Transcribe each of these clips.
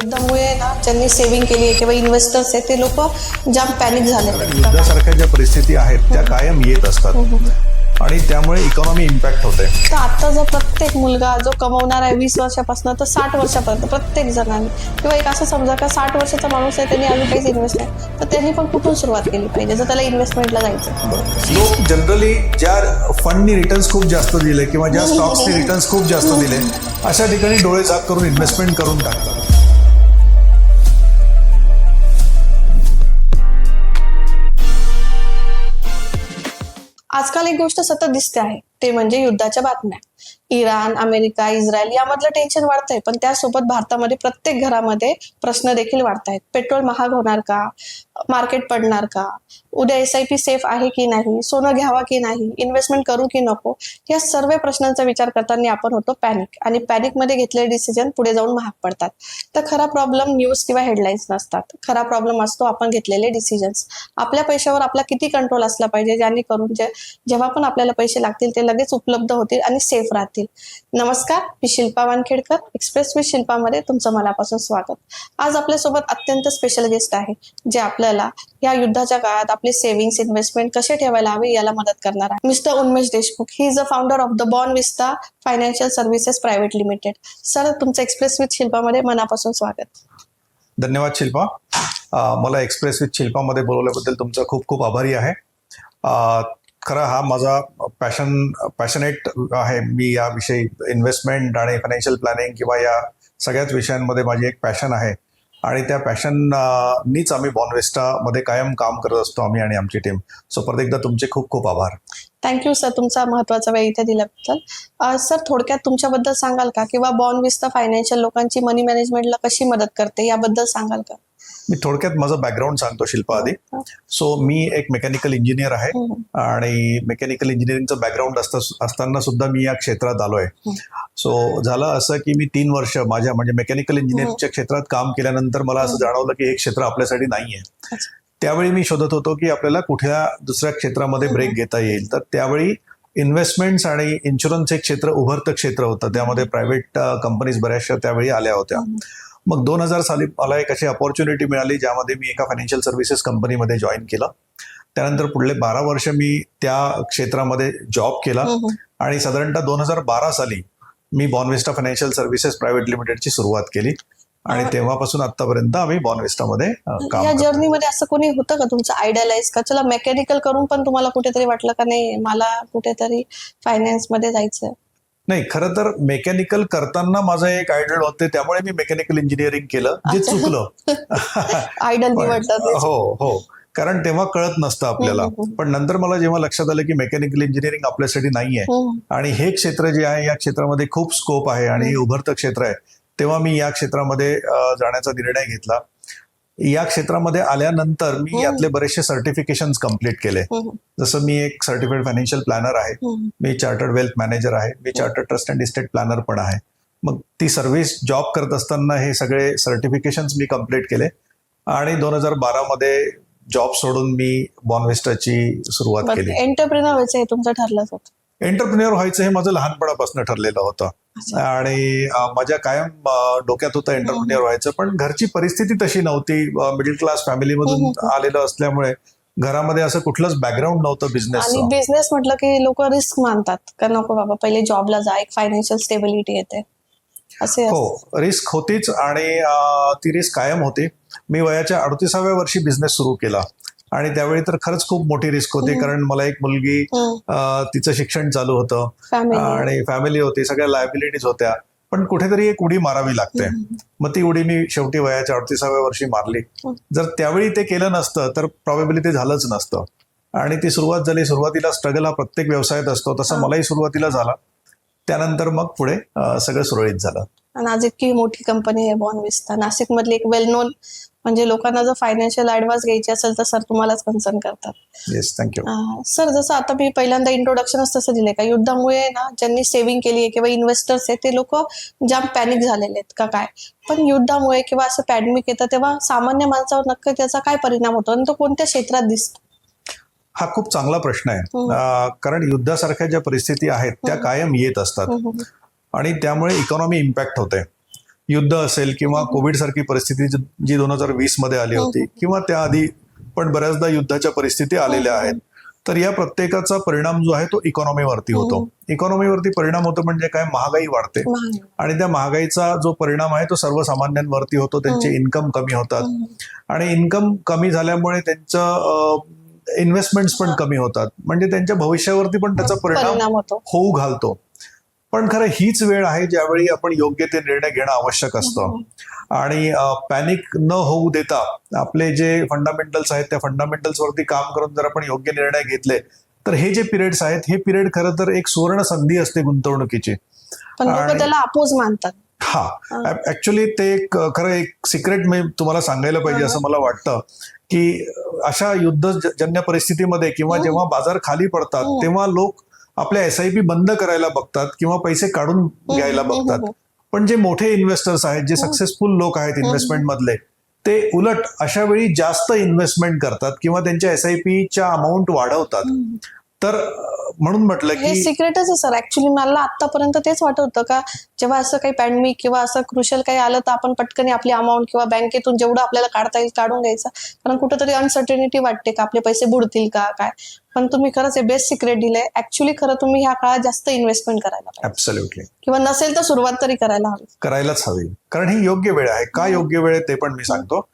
युद्धामुळे ना ज्यांनी सेव्हिंग केली आहे किंवा इन्व्हेस्टर्स आहेत ते लोक जाम पॅनिक झाले आहेत. युद्धासारख्या ज्या परिस्थिती आहेत त्या कायम येत असतात आणि त्यामुळे इकॉनॉमी इम्पॅक्ट होते. तर आता जर प्रत्येक मुलगा जो कमवणार आहे 20 वर्षापासून तर 60 वर्षापर्यंत प्रत्येक जणांनी किंवा एक असं समजा का 60 वर्षाचा माणूस आहे त्यांनी अजून काहीच इन्व्हेस्ट नाही तर त्यांनी पण कुठून सुरुवात केली पाहिजे जर त्याला इन्व्हेस्टमेंटला जायचं. लोक जनरली ज्या फंडनी रिटर्न्स खूप जास्त दिले किंवा ज्या स्टॉक्सनी रिटर्न्स खूप जास्त दिले अशा ठिकाणी डोळे झाक करून इन्व्हेस्टमेंट करून टाकतात. आजकाल एक गोष्ट सतत दिसते आहे ते म्हणजे युद्धाच्या बातम्या. इराण, अमेरिका, इस्रायल यामधलं टेन्शन वाढतंय पण त्यासोबत भारतामध्ये प्रत्येक घरामध्ये प्रश्न देखील वाढतायत. पेट्रोल महाग होणार का? मार्केट पडणार का? उद्या SIP सेफ आहे की नाही? सोनं घ्यावा की नाही? इन्व्हेस्टमेंट करू की नको? या सर्व प्रश्नांचा विचार करताना आपण होतो पॅनिक आणि पॅनिकमध्ये घेतलेले डिसिजन पुढे जाऊन महाग पडतात. तर खरा प्रॉब्लेम न्यूज किंवा हेडलाईन्स नसतात. खरा प्रॉब्लेम असतो आपण घेतलेले डिसिजन्स. आपल्या पैशावर आपला किती कंट्रोल असला पाहिजे जेणेकरून जेव्हा पण आपल्याला पैसे लागतील ते लगेच उपलब्ध होतील आणि सेफ राहतील. नमस्कार, मी शिल्पा वानखेडकर. एक्सप्रेस विथ शिल्पामध्ये तुमचं मनापासून स्वागत. आज आपल्यासोबत अत्यंत स्पेशल गेस्ट आहे जे आपल्याला या युद्धाच्या काळात आपले सेव्हिंग्स इन्व्हेस्टमेंट कसे ठेवायला हवे याला मदत करणार आहे. Mister Unmesh Deshmukh. He is a founder of the born vista financial services private limited. Sir, तुमचं एक्सप्रेस विथ शिल्पामध्ये मनापासून स्वागत. धन्यवाद शिल्पा. मला एक्सप्रेस विथ शिल्पामध्ये बोलवल्याबद्दल तुमचा खूप खूप आभारी आहे. खरं हा माझा पॅशनेट आहे. मी याविषयी इन्व्हेस्टमेंट आणि फायनान्शियल प्लॅनिंग किंवा या सगळ्याच विषयांमध्ये माझी एक पॅशन आहे आणि त्या पॅशननीच आम्ही बॉर्नविस्टामध्ये कायम काम करत असतो आम्ही आणि आमची टीम. सो परत एकदा तुमचे खूप खूप आभार. थँक्यू सर, तुमचा महत्त्वाचा वेळ इथे दिल्याबद्दल. सर, थोडक्यात तुमच्याबद्दल सांगाल का किंवा बॉर्नविस्टा फायनान्शियल लोकांची मनी मॅनेजमेंटला कशी मदत करते याबद्दल सांगाल का? मी थोडक्यात माझं बॅकग्राऊंड सांगतो शिल्पा आधी. सो मी एक मेकॅनिकल इंजिनियर आहे आणि मेकॅनिकल इंजिनिअरिंगचं बॅकग्राऊंड असताना सुद्धा मी या क्षेत्रात आलोय. सो झालं असं की मी 3 वर्ष माझ्या म्हणजे मेकॅनिकल इंजिनिअरिंगच्या क्षेत्रात काम केल्यानंतर मला असं जाणवलं की हे क्षेत्र आपल्यासाठी नाहीये. त्यावेळी मी शोधत होतो की आपल्याला कुठल्या दुसऱ्या क्षेत्रामध्ये ब्रेक घेता येईल. तर त्यावेळी इन्व्हेस्टमेंट्स आणि इन्शुरन्स एक क्षेत्र उभरतं क्षेत्र होतं. त्यामध्ये प्रायव्हेट कंपनीज बऱ्याचशा त्यावेळी आल्या होत्या. मग 2000 साली मला एक अशी अपॉर्च्युनिटी मिळाली ज्यामध्ये मी एका फायनान्शियल सर्व्हिसेस कंपनीमध्ये जॉईन केलं. त्यानंतर पुढले 12 वर्ष मी त्या क्षेत्रामध्ये जॉब केला आणि साधारणतः 2012 साली मी बॉर्नविस्टा फायनान्शियल सर्व्हिसेस प्रायव्हेट लिमिटेडची सुरुवात केली आणि तेव्हापासून आतापर्यंत आम्ही बॉर्नविस्टामध्ये काम. या जर्नीमध्ये असं कोणी होतं का तुमचं आयडियलाइज का चला मेकॅनिकल करून पण तुम्हाला कुठेतरी वाटलं का नाही मला कुठेतरी फायनान्समध्ये जायचं? नाही, खरं तर मेकॅनिकल करताना माझं एक आयडियल होते त्यामुळे मी मेकॅनिकल इंजिनिअरिंग केलं जे चुकलं. आयडियल निवडलं. हो, कारण तेव्हा कळत नसतं आपल्याला. पण नंतर मला जेव्हा लक्षात आलं की मेकॅनिकल इंजिनिअरिंग आपल्यासाठी नाहीये आणि हे क्षेत्र जे आहे या क्षेत्रामध्ये खूप स्कोप आहे आणि उभरतं क्षेत्र आहे, तेव्हा मी या क्षेत्रामध्ये जाण्याचा निर्णय घेतला. या क्षेत्रामध्ये आल्यानंतर मी यातले बरेचसे सर्टिफिकेशन्स कम्प्लीट केले. जसं मी एक सर्टिफाईड फायनान्शियल प्लॅनर आहे, मी चार्टर्ड वेल्थ मॅनेजर आहे, मी chartered trust and estate planner पण आहे. मग ती सर्व्हिस जॉब करत असताना हे सगळे सर्टिफिकेशन्स मी कम्प्लीट केले आणि 2012 मध्ये जॉब सोडून मी बॉर्नविस्टाची सुरुवात केली. एंटरप्रेनर व्हायचं हे तुमचं ठरलंच होतं? एंटरप्रेन्युअर व्हायचं हे माझं लहानपणापासून ठरलेलं होतं आणि माझ्या कायम डोक्यात होतं एंटरप्रेन्युअर व्हायचं. पण घरची परिस्थिती तशी नव्हती. मिडल क्लास फॅमिलीमधून आलेलं असल्यामुळे घरामध्ये असं कुठलंच बॅकग्राऊंड नव्हतं बिझनेस. आणि बिझनेस म्हटलं की लोक रिस्क मानतात का नको बाबा पहिले जॉबला जा, एक फायनान्शियल स्टेबिलिटी येते असे. हो, रिस्क होतीच आणि ती रिस्क कायम होती. मी वयाच्या 38व्या वर्षी बिझनेस सुरू केला आणि त्यावेळी तर खरंच खूप मोठी रिस्क होती कारण मला एक मुलगी, तिचं शिक्षण चालू होतं आणि फॅमिली होती, सगळ्या लायबिलिटीज होत्या. पण कुठेतरी एक उडी मारावी लागते. मग ती उडी मी शेवटी वयाच्या 38व्या वर्षी मारली. जर त्यावेळी ते केलं नसतं तर प्रॉबेबली ते झालंच नसतं आणि ती सुरुवात झाली. सुरुवातीला स्ट्रगल हा प्रत्येक व्यवसायात असतो, तसं मलाही सुरुवातीला झाला. त्यानंतर मग पुढे सगळं सुरळीत झालं. आणि आज इतकी मोठी कंपनी आहे बॉर्नविस्टा, नाशिक मधली एक वेल नोन, म्हणजे लोकांना जर फायनान्शियल ऍडव्हान्स घ्यायची असेल तर सर तुम्हालाच कन्सर्न करतात. Yes, thank you. सर, जसं आता मी पहिल्यांदा इंट्रोडक्शनच तसं दिलंय का युद्धामुळे ना ज्यांनी सेव्हिंग केली आहे किंवा इन्व्हेस्टर्स आहेत ते लोक जाम पॅनिक झालेले आहेत का काय? पण युद्धामुळे किंवा असं पॅन्डेमिक येतं तेव्हा सामान्य माणसावर नक्की त्याचा काय परिणाम होतो आणि तो कोणत्या क्षेत्रात दिसतो? हा खूप चांगला प्रश्न आहे. कारण युद्धासारख्या ज्या परिस्थिती आहेत त्या कायम येत असतात आणि त्यामुळे इकॉनॉमी इम्पॅक्ट होते. युद्ध असेल किंवा कोविड सारखी परिस्थिती जी 2020 मध्ये आली होती किंवा त्याआधी पण बऱ्याचदा युद्धाच्या परिस्थिती आलेल्या आहेत. तर या प्रत्येकाचा परिणाम जो आहे तो इकॉनॉमीवरती होतो. इकॉनॉमीवरती परिणाम होतो म्हणजे काय, महागाई वाढते आणि त्या महागाईचा जो परिणाम आहे तो सर्वसामान्यांवरती होतो. त्यांचे इन्कम कमी होतात आणि इन्कम कमी झाल्यामुळे त्यांचं इन्व्हेस्टमेंट्स पण कमी होतात, म्हणजे त्यांच्या भविष्यावरती पण त्याचा परिणाम होऊ घालतो. पण खरं हीच वेळ आहे ज्यावेळी आपण योग्य ते निर्णय घेणं आवश्यक असतं आणि पॅनिक न होऊ देता आपले जे फंडामेंटल्स आहेत त्या फंडामेंटल्स वरती काम करून जर आपण योग्य निर्णय घेतले तर हे जे पिरियड्स आहेत हे पिरियड खरं तर एक सुवर्ण संधी असते गुंतवणुकीची. पण लोक त्याला अपोज मानतात. हा, ऍक्च्युली ते खरं एक सिक्रेट मी तुम्हाला सांगायला पाहिजे असं मला वाटतं की अशा युद्धजन्य परिस्थितीमध्ये किंवा जेव्हा बाजार खाली पडतात तेव्हा लोक आपल्या SIP बंद करायला बघतात किंवा पैसे काढून घ्यायला बघतात. पण जे मोठे इन्व्हेस्टर्स आहेत, जे सक्सेसफुल लोक आहेत इन्व्हेस्टमेंट मधले, ते उलट अशा वेळी जास्त इन्व्हेस्टमेंट करतात किंवा त्यांच्या SIPच्या अमाऊंट वाढवतात. तर म्हणून म्हटलं की हे सिक्रेटच आहे सर. ऍक्च्युली मला आतापर्यंत तेच वाटत होतं का जेव्हा असं काही पॅन्डेमिक किंवा असं क्रुशियल काही आलं तर आपण पटकन आपली अमाऊंट किंवा बँकेतून जेवढं आपल्याला काढता येईल काढून घ्यायचं, कारण कुठेतरी अनसर्टेनिटी वाटते का आपले पैसे बुडतील का काय. पण तुम्ही खरंच हे बेस्ट सिक्रेट दिलंय. ऍक्च्युली खरं तुम्ही ह्या काळात जास्त इन्व्हेस्टमेंट करायला पाहिजे. ऍब्सोल्युटली. किंवा नसेल तर सुरुवात तरी करायलाच हवी, कारण ही योग्य वेळ आहे. का योग्य वेळ आहे ते पण मी सांगतो.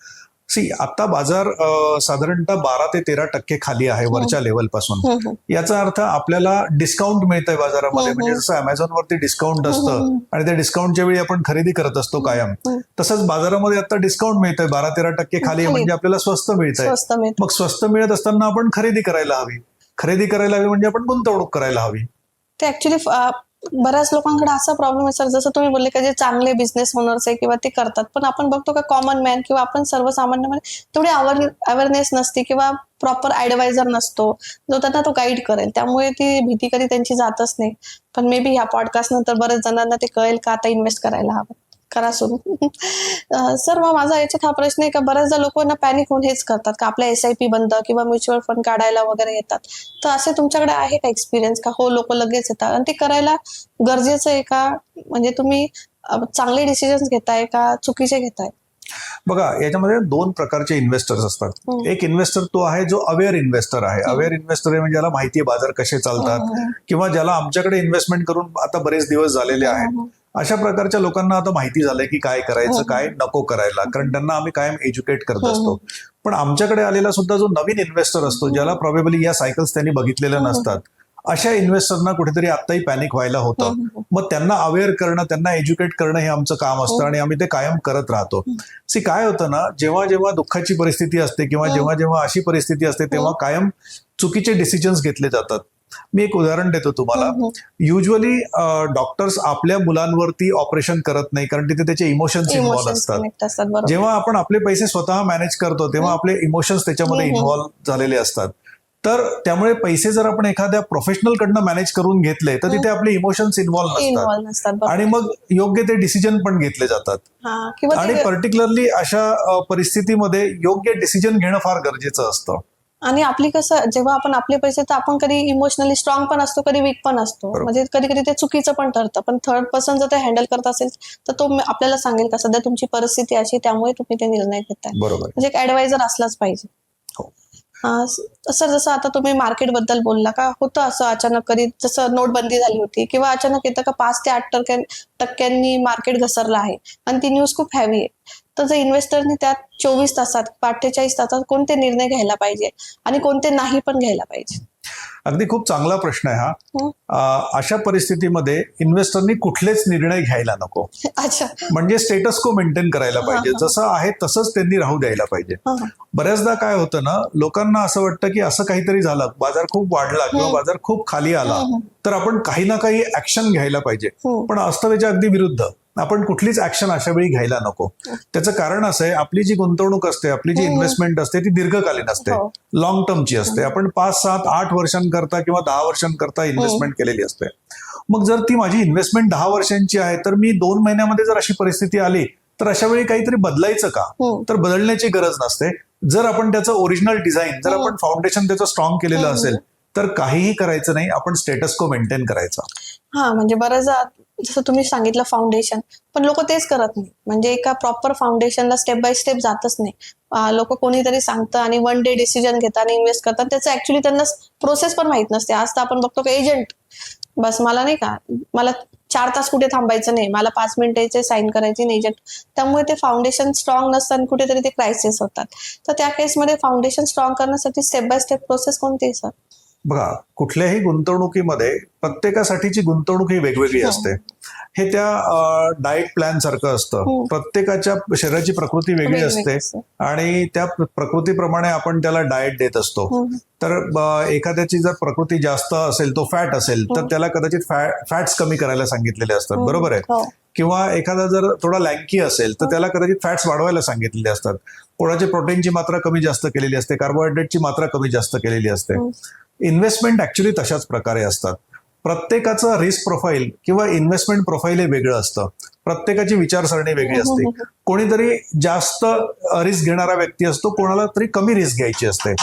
आता बाजार साधारणतः 12 ते 13% खाली आहे वरच्या लेवल पासून. याचा अर्थ आपल्याला डिस्काउंट मिळतंय बाजारामध्ये, म्हणजे जसं अमेझॉन वरती डिस्काउंट असतं आणि त्या डिस्काउंटच्या वेळी आपण खरेदी करत असतो कायम, तसंच बाजारामध्ये आता डिस्काउंट मिळतंय 12-13% खाली आहे म्हणजे आपल्याला स्वस्त मिळतंय. मग स्वस्त मिळत असताना आपण खरेदी करायला हवी. खरेदी करायला हवी म्हणजे आपण गुंतवणूक करायला हवी. ते ऍक्च्युली बऱ्याच लोकांकडे असा प्रॉब्लेम आहे सर, जसं तुम्ही बोलले का जे चांगले बिझनेस ओनर्स आहे किंवा ते करतात, पण आपण बघतो का कॉमन मॅन किंवा आपण सर्वसामान्यमध्ये तेवढी अवेअरनेस नसते किंवा प्रॉपर ऍडवायझर नसतो जो त्यांना तो गाईड करेल. त्यामुळे ती भीती कधी त्यांची जातच नाही. पण मे बी ह्या पॉडकास्ट नंतर बरेच जणांना ते कळेल का आता इन्व्हेस्ट करायला हवं. करा सुरू. सर मग माझा याच्यात हा प्रश्न आहे का बऱ्याचदा लोकांना पॅनिक होऊन हेच करतात का आपल्या SIP बंद किंवा म्युच्युअल फंड काढायला वगैरे येतात. तर असे तुमच्याकडे आहे का एक्सपिरियन्स का हो लोक लगेच येतात आणि ते करायला गरजेचं आहे का, म्हणजे तुम्ही चांगले डिसिजन्स घेताय का चुकीचे घेताय? बघा, याच्यामध्ये 2 प्रकारचे इन्व्हेस्टर्स असतात. एक इन्व्हेस्टर तो आहे जो अवेअर इन्व्हेस्टर आहे. अवेअर इन्व्हेस्टर आहे म्हणजे ज्याला माहिती आहे बाजार कसे चालतात किंवा ज्याला आमच्याकडे इन्व्हेस्टमेंट करून आता बरेच दिवस झालेले आहेत. अशा प्रकारच्या लोकांना आता माहिती झालंय की काय करायचं काय नको करायला, कारण त्यांना आम्ही कायम एज्युकेट करत असतो. पण आमच्याकडे आलेला सुद्धा जो नवीन इन्व्हेस्टर असतो, ज्याला प्रॉबेबली या सायकल्स त्यांनी बघितलेल्या नसतात, अशा इन्व्हेस्टरना कुठेतरी आत्ताही पॅनिक व्हायला होतं. मग त्यांना अवेअर करणं, त्यांना एज्युकेट करणं हे आमचं काम असतं आणि आम्ही ते कायम करत राहतो. काय होतं ना, जेव्हा जेव्हा दुःखाची परिस्थिती असते किंवा जेव्हा जेव्हा अशी परिस्थिती असते तेव्हा कायम चुकीचे डिसिजन्स घेतले जातात. मी एक उदाहरण देतो तुम्हाला. युजली डॉक्टर्स आपल्या मुलांवरती ऑपरेशन करत नाही, कारण तिथे त्याचे इमोशन्स इन्व्हॉल्व असतात. जेव्हा आपण आपले पैसे स्वतः मॅनेज करतो तेव्हा आपले इमोशन्स त्याच्यामध्ये इन्व्हॉल्व झालेले असतात. तर त्यामुळे पैसे जर आपण एखाद्या प्रोफेशनल कडनं मॅनेज करून घेतले तर तिथे आपले इमोशन्स इन्व्हॉल्व नसतात आणि मग योग्य ते डिसिजन पण घेतले जातात. आणि पर्टिक्युलरली अशा परिस्थितीमध्ये योग्य डिसिजन घेणं फार गरजेचं असतं. आणि आपली कसं जेव्हा आपण आपले पैसे, तर आपण कधी इमोशनली स्ट्रॉंग पण असतो, कधी वीक पण असतो, म्हणजे कधी कधी ते चुकीचं पण ठरतं. पण थर्ड पर्सन जर ते हँडल करत असेल तर तो आपल्याला सांगेल का सध्या तुमची परिस्थिती अशी, त्यामुळे तुम्ही ते निर्णय घेताय. म्हणजे एक ऍडवायझर असलाच पाहिजे. सर जसं आता तुम्ही मार्केट बद्दल बोलला का, होतं असं अचानक कधी, जसं नोटबंदी झाली होती किंवा अचानक येतं का 5 ते 8% मार्केट घसरलं आहे आणि ती न्यूज खूप हॅवी आहे. तर जर इन्व्हेस्टरनी त्यात 24 तासात 48 तासात कोणते निर्णय घ्यायला पाहिजे आणि कोणते नाही पण घ्यायला पाहिजे? अगदी खूप चांगला प्रश्न आहे हा. अशा परिस्थितीमध्ये इन्व्हेस्टरनी कुठलेच निर्णय घ्यायला नको. अच्छा, म्हणजे स्टेटस को मेंटेन करायला पाहिजे. जसं आहे तसंच त्यांनी राहू द्यायला पाहिजे. बऱ्याचदा काय होतं ना, लोकांना असं वाटतं की असं काहीतरी झालं, बाजार खूप वाढला किंवा बाजार खूप खाली आला तर आपण काही ना काही ऍक्शन घ्यायला पाहिजे. पण असतं त्याच्या अगदी विरुद्ध. आपण कुठलीच ऍक्शन अशा वेळी घ्यायला नको. त्याचं कारण असं आहे, आपली जी गुंतवणूक असते, आपली जी इन्व्हेस्टमेंट असते ती दीर्घकालीन असते, लॉंग टर्मची असते. आपण 5, 7, 8 वर्षांकरता किंवा 10 वर्षांकरता इन्व्हेस्टमेंट केलेली असते. मग जर ती माझी इन्व्हेस्टमेंट 10 वर्षांची आहे तर मी 2 महिन्यामध्ये जर अशी परिस्थिती आली तर अशा वेळी काहीतरी बदलायचं का? तर बदलण्याची गरज नसते. जर आपण त्याचं ओरिजिनल डिझाईन, जर आपण फाउंडेशन त्याचं स्ट्रॉंग केलेलं असेल तर काहीही करायचं नाही, आपण स्टेटस को मेंटेन करायचा. हा म्हणजे बऱ्याचदा जसं तुम्ही सांगितलं फाउंडेशन, पण लोक तेच करत नाही. म्हणजे एका प्रॉपर फाउंडेशनला स्टेप बाय स्टेप जातच नाही. लोक कोणीतरी सांगतं आणि वन डे डिसिजन घेतात आणि इन्व्हेस्ट करतात. त्याचं ऍक्च्युली त्यांना प्रोसेस पण माहित नसते. आज तर आपण बघतो की एजंट, बस मला नाही का, मला 4 तास कुठे थांबायचं नाही, मला 5 मिनिटाचे साईन करायची नाही एजंट. त्यामुळे ते फाउंडेशन स्ट्रॉंग नसतं आणि कुठेतरी ते क्रायसिस होतात. तर त्या केसमध्ये फाउंडेशन स्ट्रॉंग करण्यासाठी स्टेप बाय स्टेप प्रोसेस कोणती आहे सर? बघा, कुठल्याही गुंतवणुकीमध्ये प्रत्येकासाठीची गुंतवणूक ही वेगवेगळी असते. हे त्या डाएट प्लॅन सारखं असतं. प्रत्येकाच्या शरीराची प्रकृती वेगळी असते आणि त्या प्रकृतीप्रमाणे आपण त्याला डाएट देत असतो. तर एखाद्याची जर प्रकृती जास्त असेल, तो फॅट असेल, तर त्याला कदाचित फॅट्स कमी करायला सांगितलेले असतात, बरोबर आहे. किंवा एखादा जर थोडा लँकी असेल तर त्याला कदाचित फॅट्स वाढवायला सांगितलेले असतात. कोणाची प्रोटीनची मात्रा कमी जास्त केलेली असते, कार्बोहायड्रेटची मात्रा कमी जास्त केलेली असते. इन्व्हेस्टमेंट ऍक्च्युली तशाच प्रकारे असतात. प्रत्येकाचं रिस्क प्रोफाईल किंवा इन्व्हेस्टमेंट प्रोफाईल हे वेगळं असतं. प्रत्येकाची विचारसरणी वेगळी असते. कोणीतरी जास्त रिस्क घेणारा व्यक्ती असतो, कोणाला तरी कमी रिस्क घ्यायची असते.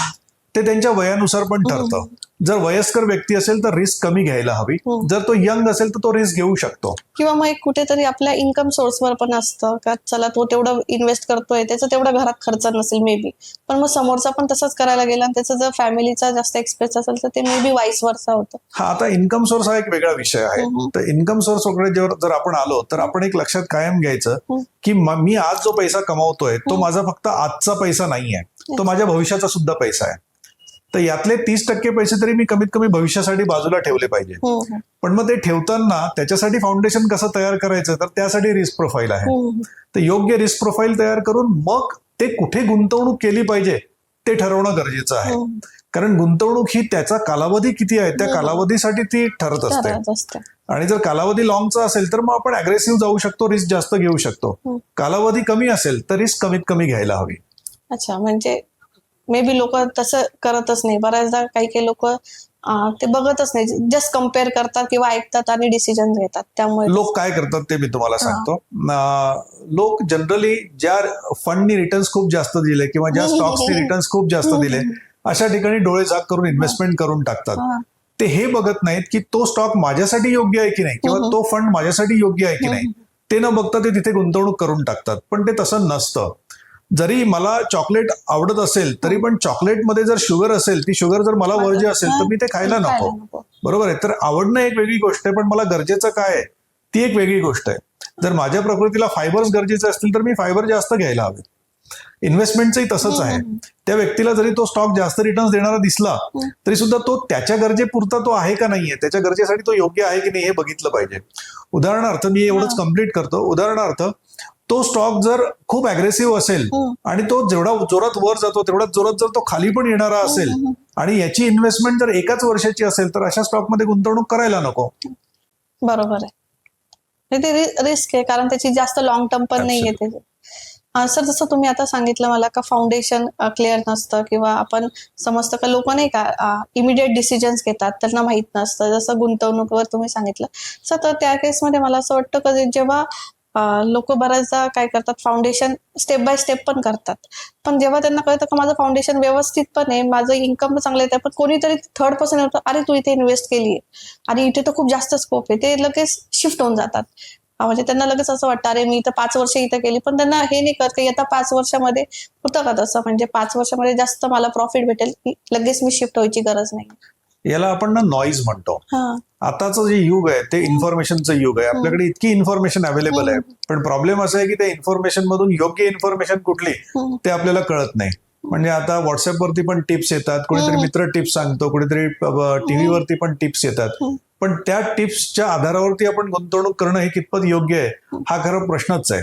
ते त्यांच्या वयानुसार पण ठरतं. जर वयस्कर व्यक्ती असेल तर रिस्क कमी घ्यायला हवी. जर तो यंग असेल तर तो रिस्क घेऊ शकतो. किंवा मग एक कुठेतरी आपल्या इन्कम सोर्सवर पण असतं का, चला तो तेवढं इन्व्हेस्ट करतोय, त्याचा तेवढा घरात खर्च नसेल मे बी, पण मग समोरचा पण तसंच करायला गेला आणि त्याचा जर फॅमिलीचा जास्त एक्सपेन्स असेल तर ते मे बी वाईस वर्सा होतं. हा, आता इन्कम सोर्स हा एक वेगळा विषय आहे. तर इन्कम सोर्स वगैरे जर आपण आलो तर आपण एक लक्षात कायम घ्यायचं की मी आज जो पैसा कमावतोय तो माझा फक्त आजचा पैसा नाहीये, तो माझ्या भविष्याचा सुद्धा पैसा आहे. तर यातले 30% पैसे तरी मी कमीत कमी भविष्यासाठी बाजूला ठेवले पाहिजे. पण मग ते ठेवताना त्याच्यासाठी फाउंडेशन कसं तयार करायचं, तर त्यासाठी रिस्क प्रोफाईल आहे. तर योग्य रिस्क प्रोफाईल तयार करून मग ते कुठे गुंतवणूक केली पाहिजे ते ठरवणं गरजेचं आहे. कारण गुंतवणूक ही त्याचा कालावधी किती आहे त्या कालावधीसाठी ती ठरत असते. आणि जर कालावधी लॉंगचा असेल तर मग आपण अग्रेसिव्ह जाऊ शकतो, रिस्क जास्त घेऊ शकतो. कालावधी कमी असेल तर रिस्क कमीत कमी घ्यायला हवी. अच्छा, म्हणजे मे बी लोक तसं करतच नाही. बऱ्याचदा काही लोक ते बघतच नाही, जस्ट कम्पेअर करतात किंवा ऐकतात आणि डिसिजन घेतात. त्यामुळे लोक काय करतात ते मी तुम्हाला सांगतो. लोक जनरली ज्या फंडनी रिटर्न्स खूप जास्त दिले किंवा ज्या स्टॉक्सनी रिटर्न्स खूप जास्त दिले अशा ठिकाणी डोळे झाक करून इन्व्हेस्टमेंट करून टाकतात. ते हे बघत नाहीत की तो स्टॉक माझ्यासाठी योग्य आहे की नाही किंवा तो फंड माझ्यासाठी योग्य आहे की नाही. ते न बघता ते तिथे गुंतवणूक करून टाकतात. पण ते तसं नसतं. जरी मला चॉकलेट आवडत असेल तरी पण चॉकलेटमध्ये जर शुगर असेल, ती शुगर जर मला वर्ज्य असेल तर मी ते खायला नको, बरोबर आहे. तर आवडणं एक वेगळी गोष्ट आहे, पण मला गरजेचं काय आहे ती एक वेगळी गोष्ट आहे. जर माझ्या प्रकृतीला फायबर्स गरजेचे असतील तर मी फायबर जास्त घ्यायला हवे. इन्व्हेस्टमेंटचंही तसंच आहे. त्या व्यक्तीला जरी तो स्टॉक जास्त रिटर्न्स देणारा दिसला तरी सुद्धा तो त्याच्या गरजेपुरता तो आहे का नाहीये, त्याच्या गरजेसाठी तो योग्य आहे की नाही हे बघितलं पाहिजे. उदाहरणार्थ मी एवढंच कम्प्लीट करतो. उदाहरणार्थ तो स्टॉक जर खूप अग्रेसिव्ह असेल आणि तो जेवढा जोरात वर जातो तेवढ्याच जोरात जर तो खाली पण येणारा असेल आणि याची इन्व्हेस्टमेंट जर एकाच वर्षाची असेल तर अशा स्टॉकमध्ये गुंतवणूक करायला नको. बरोबर आहे. ते रिस्क आहे कारण त्याची जास्त लॉंग टर्म पण नाही येते. सर, जसं तुम्ही आता सांगितलं मला का फाउंडेशन क्लिअर नसतं किंवा आपण समजतं का लोक नाही का इमिडिएट डिसिजन्स घेतात, त्यांना माहित नसतं. जसं गुंतवणुकीवर तुम्ही सांगितलं सर, तर त्या केसमध्ये मला असं वाटतं का जेव्हा लोक बऱ्याचदा काय करतात, फाउंडेशन स्टेप बाय स्टेप पण करतात, पण जेव्हा त्यांना कळतं का माझं फाउंडेशन व्यवस्थित पण आहे, माझं इन्कम चांगलं येतं, पण कोणीतरी थर्ड पर्सन येतं, अरे तू इथे इन्व्हेस्ट केलीये आणि इथे तर खूप जास्त स्कोप आहे, ते लगेच शिफ्ट होऊन जातात. म्हणजे त्यांना लगेच असं वाटतं अरे मी इथं 5 वर्ष इथं केली, पण त्यांना हे नाही कळत की आता 5 वर्षामध्ये होतं का तसं, म्हणजे 5 वर्षामध्ये जास्त मला प्रॉफिट भेटेल की लगेच मी शिफ्ट व्हायची गरज नाही. याला आपण ना नॉईज म्हणतो. आताचं जे युग आहे ते इन्फॉर्मेशनचं युग आहे. आपल्याकडे इतकी इन्फॉर्मेशन अवेलेबल आहे, पण प्रॉब्लेम असा आहे की त्या इन्फॉर्मेशन मधून योग्य इन्फॉर्मेशन कुठली ते आपल्याला कळत नाही. म्हणजे आता व्हॉट्सअपवरती पण टिप्स येतात, कोणीतरी मित्र टिप्स सांगतो, कोणीतरी टीव्हीवरती पण टिप्स येतात, पण त्या टिप्सच्या आधारावरती आपण गुंतवणूक करणं हे कितपत योग्य आहे हा खरा प्रश्नच आहे.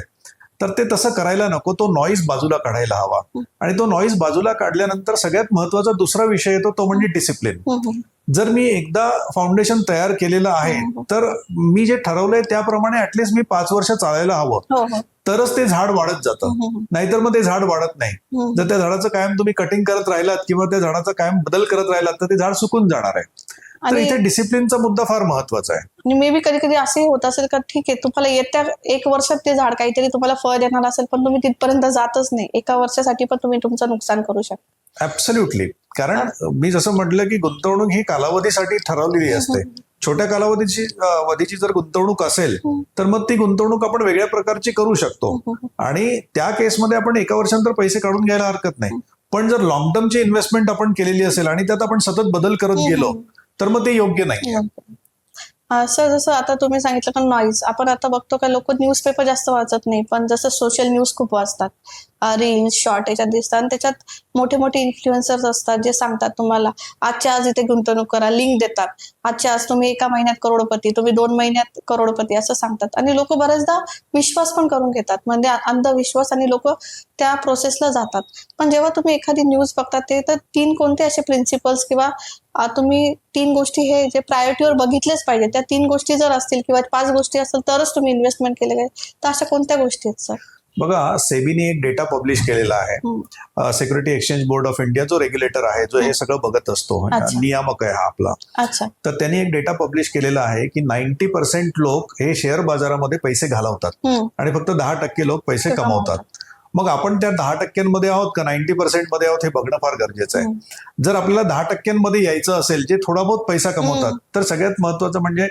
तर ते तसं करायला नको. तो नॉईज बाजूला काढायला हवा. आणि तो नॉईज बाजूला काढल्यानंतर सगळ्यात महत्वाचा दुसरा विषय येतो तो म्हणजे डिसिप्लिन. जर मी एकदा फाउंडेशन तयार केलेलं आहे तर मी जे ठरवलंय त्याप्रमाणे ऍटलिस्ट मी 5 वर्ष चालायला हवं, तरच ते झाड वाढत जातं. नाहीतर मग ते झाड वाढत नाही. जर त्या झाडाचं कायम तुम्ही कटिंग करत राहिलात किंवा त्या झाडाचा कायम बदल करत राहिलात तर ते झाड सुकून जाणार आहे. तर इथे डिसिप्लिनचा मुद्दा फार महत्वाचा आहे. आणि मे बी कधी कधी असंही होत असेल का ठीक आहे तुम्हाला येत्या 1 वर्षात ते झाड काहीतरी तुम्हाला फळ देणार असेल, पण तुम्ही तिथपर्यंत जातच नाही, 1 वर्षासाठी पण तुम्ही तुमचं नुकसान करू शकता. ऍब्सोल्युटली. कारण मी जसं म्हटलं की गुंतवणूक ही कालावधीसाठी ठरवलेली असते. छोट्या कालावधीची जर गुंतवणूक असेल तर मग ती गुंतवणूक आपण वेगळ्या प्रकारची करू शकतो आणि त्या केसमध्ये आपण एका वर्षानंतर पैसे काढून घ्यायला हरकत नाही. पण जर लॉंग टर्मची इन्व्हेस्टमेंट आपण केलेली असेल आणि त्यात आपण सतत बदल करत गेलो तर मग ते योग्य नाही. सर जसं आता तुम्ही सांगितलं का नॉईज, आपण आता बघतो का लोक न्यूजपेपर जास्त वाचत नाही, पण जसं सोशल न्यूज खूप वाचतात, रील्स शॉर्ट याच्यात दिसतात आणि त्याच्यात मोठे मोठे इन्फ्लुएन्सर्स असतात जे सांगतात तुम्हाला आजच्या आज इथे गुंतवणूक करा, लिंक देतात, आजच्या आज तुम्ही 1 महिन्यात करोडपती, तुम्ही 2 महिन्यात करोडपती असं सांगतात आणि लोक बरेचदा विश्वास पण करून घेतात, म्हणजे अंधविश्वास, आणि लोक त्या प्रोसेसला जातात. पण जेव्हा तुम्ही एखादी न्यूज बघता ते तर 3 कोणते असे प्रिन्सिपल्स किंवा तुम्ही 3 गोष्टी हे जे प्रायोरिटीवर बघितलेच पाहिजे, त्या 3 गोष्टी जर असतील किंवा 5 गोष्टी असतील तरच तुम्ही इन्व्हेस्टमेंट केले पाहिजे, तर अशा कोणत्या गोष्टी आहेत सर? बघा, सेबीने एक डेटा पब्लिश केलेला आहे, security exchange board of India जो रेग्युलेटर आहे, जो हे सगळं बघत असतो, नियामक आहे हा आपला. तर त्यांनी एक डेटा पब्लिश केलेला आहे की 90% लोक हे शेअर बाजारामध्ये पैसे घालवतात आणि फक्त 10% लोक पैसे कमवतात. मग आपण त्या 10% आहोत का 90% मध्ये आहोत हे बघणं फार गरजेचं आहे. जर आपल्याला 10% यायचं असेल जे थोडा बहुत पैसा कमवतात, तर सगळ्यात महत्वाचं म्हणजे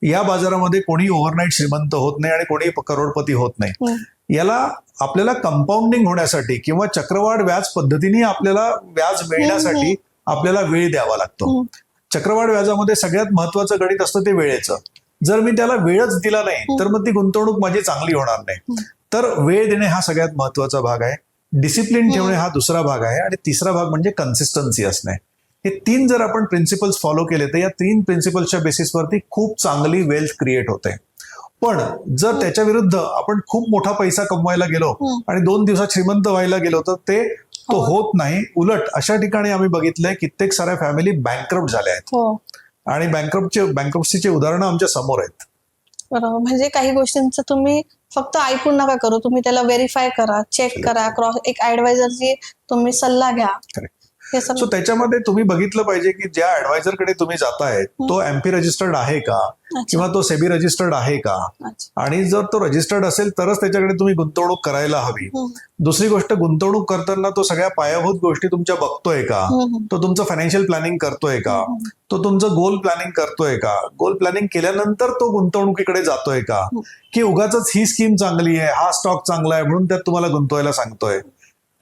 या बाजारामध्ये कोणी ओव्हरनाईट श्रीमंत होत नाही आणि कोणी करोडपती होत नाही. याला आपल्याला कंपाऊंडिंग होण्यासाठी किंवा चक्रवाढ व्याज पद्धतीने आपल्याला व्याज मिळण्यासाठी आपल्याला वेळ द्यावा लागतो. चक्रवाढ व्याजामध्ये सगळ्यात महत्वाचं गणित असतं ते वेळेचं. जर मी त्याला वेळच दिला नाही तर मग ती गुंतवणूक माझी चांगली होणार नाही. तर वेळ देणे हा सगळ्यात महत्वाचा भाग आहे, डिसिप्लिन ठेवणे हा दुसरा भाग आहे आणि तिसरा भाग म्हणजे कन्सिस्टन्सी असणे. हे 3 जर आपण प्रिन्सिपल्स फॉलो केले तर या 3 प्रिन्सिपल्सच्या बेसिसवरती खूप चांगली वेल्थ क्रिएट होते. पण जर त्याच्या विरुद्ध आपण खूप मोठा पैसा कमवायला गेलो आणि 2 दिवसात श्रीमंत व्हायला गेलो तर तो होत नाही. उलट अशा ठिकाणी आम्ही बघितलंय कित्येक साऱ्या फॅमिली बँकरप्ट झाल्या आहेत आणि बँकरप्सीचे उदाहरणं आमच्या समोर आहेत. बरोबर, म्हणजे काही गोष्टींचं तुम्ही फक्त ऐकून नका करू, तुम्ही त्याला व्हेरीफाय करा, चेक करा, क्रॉस एक ऍडवायझरची तुम्ही सल्ला घ्या. सो त्याच्यामध्ये तुम्ही बघितलं पाहिजे की ज्या ऍडवायझरकडे तुम्ही जाताय तो एमपी रजिस्टर्ड आहे का किंवा तो सेबी रजिस्टर्ड आहे का, आणि जर तो रजिस्टर्ड असेल तरच त्याच्याकडे तुम्ही गुंतवणूक करायला हवी. दुसरी गोष्ट, गुंतवणूक करताना तो सगळ्या पायाभूत गोष्टी तुमच्या बघतोय का, तो तुमचं फायनान्शियल प्लॅनिंग करतोय का, तो तुमचं गोल प्लॅनिंग करतोय का, गोल प्लॅनिंग केल्यानंतर तो गुंतवणुकीकडे जातोय का, की उगाच ही स्कीम चांगली आहे, हा स्टॉक चांगला आहे म्हणून त्यात तुम्हाला गुंतवायला सांगतोय.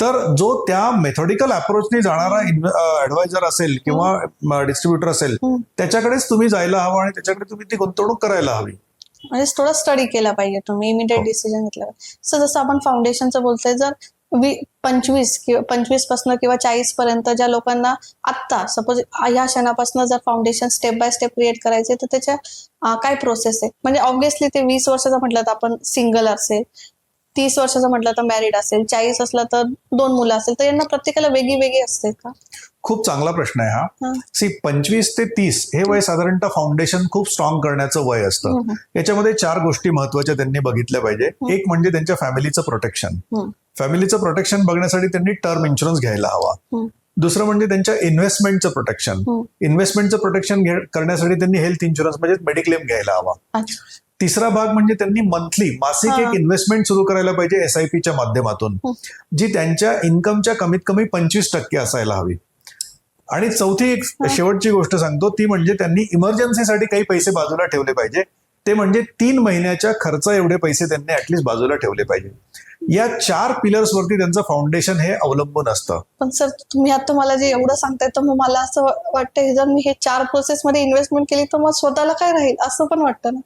तर जो त्या मेथॉडिकल अप्रोचने जाणारा ऍडवायझर असेल किंवा डिस्ट्रीब्युटर असेल त्याच्याकडेच तुम्ही जायला हवं आणि त्याच्याकडे तुम्ही ती गुंतवणूक करायला हवी. म्हणजे थोडा स्टडी केला पाहिजे तुम्ही, इमिडिएट डिसिजन घेतला पाहिजे. सर जसं आपण फाउंडेशनचं बोलतोय, जर 25 पासून किंवा 40 पर्यंत ज्या लोकांना आत्ता सपोज या क्षणापासून जर foundation step by step create करायचे तर त्याच्या काय प्रोसेस आहे? म्हणजे ऑब्व्हियसली ते 20 वर्षाचं म्हटलं तर आपण सिंगल असेल, 30 वर्षाचं म्हटलं तर मॅरिड असेल, 40 असलं तर 2 मुलं असेल, तर यांना प्रत्येकाला वेगळी असते का? खूप चांगला प्रश्न आहे हा. 25 ते 30 हे वय साधारणतः फाउंडेशन खूप स्ट्रॉंग करण्याचं वय असतं. याच्यामध्ये 4 गोष्टी महत्वाच्या त्यांनी बघितल्या पाहिजे. एक म्हणजे त्यांच्या फॅमिलीचं प्रोटेक्शन. फॅमिलीचं प्रोटेक्शन बघण्यासाठी त्यांनी टर्म इन्शुरन्स घ्यायला हवा. दुसरं म्हणजे त्यांच्या इन्व्हेस्टमेंटचं प्रोटेक्शन. इन्व्हेस्टमेंटचं प्रोटेक्शन करण्यासाठी त्यांनी हेल्थ इन्शुरन्स म्हणजे मेडिक्लेम घ्यायला हवा. तिसरा भाग म्हणजे त्यांनी मासिक एक इन्व्हेस्टमेंट सुरू करायला पाहिजे SIP च्या माध्यमातून, जी त्यांच्या इन्कमच्या कमीत कमी 25% असायला हवी. आणि चौथी एक शेवटची गोष्ट सांगतो, ती म्हणजे त्यांनी इमर्जन्सीसाठी काही पैसे बाजूला ठेवले पाहिजे. ते म्हणजे 3 महिन्याच्या खर्चा एवढे पैसे त्यांनी ऍटलिस्ट बाजूला ठेवले पाहिजे. या 4 पिलर्स वरती त्यांचं फाउंडेशन हे अवलंबून असतं. पण सर तुम्ही आता मला जे एवढं सांगताय तर मग मला असं वाटतं जर मी हे 4 प्रोसेसमध्ये इन्व्हेस्टमेंट केली तर मग स्वतःला काय राहील असं पण वाटतं ना.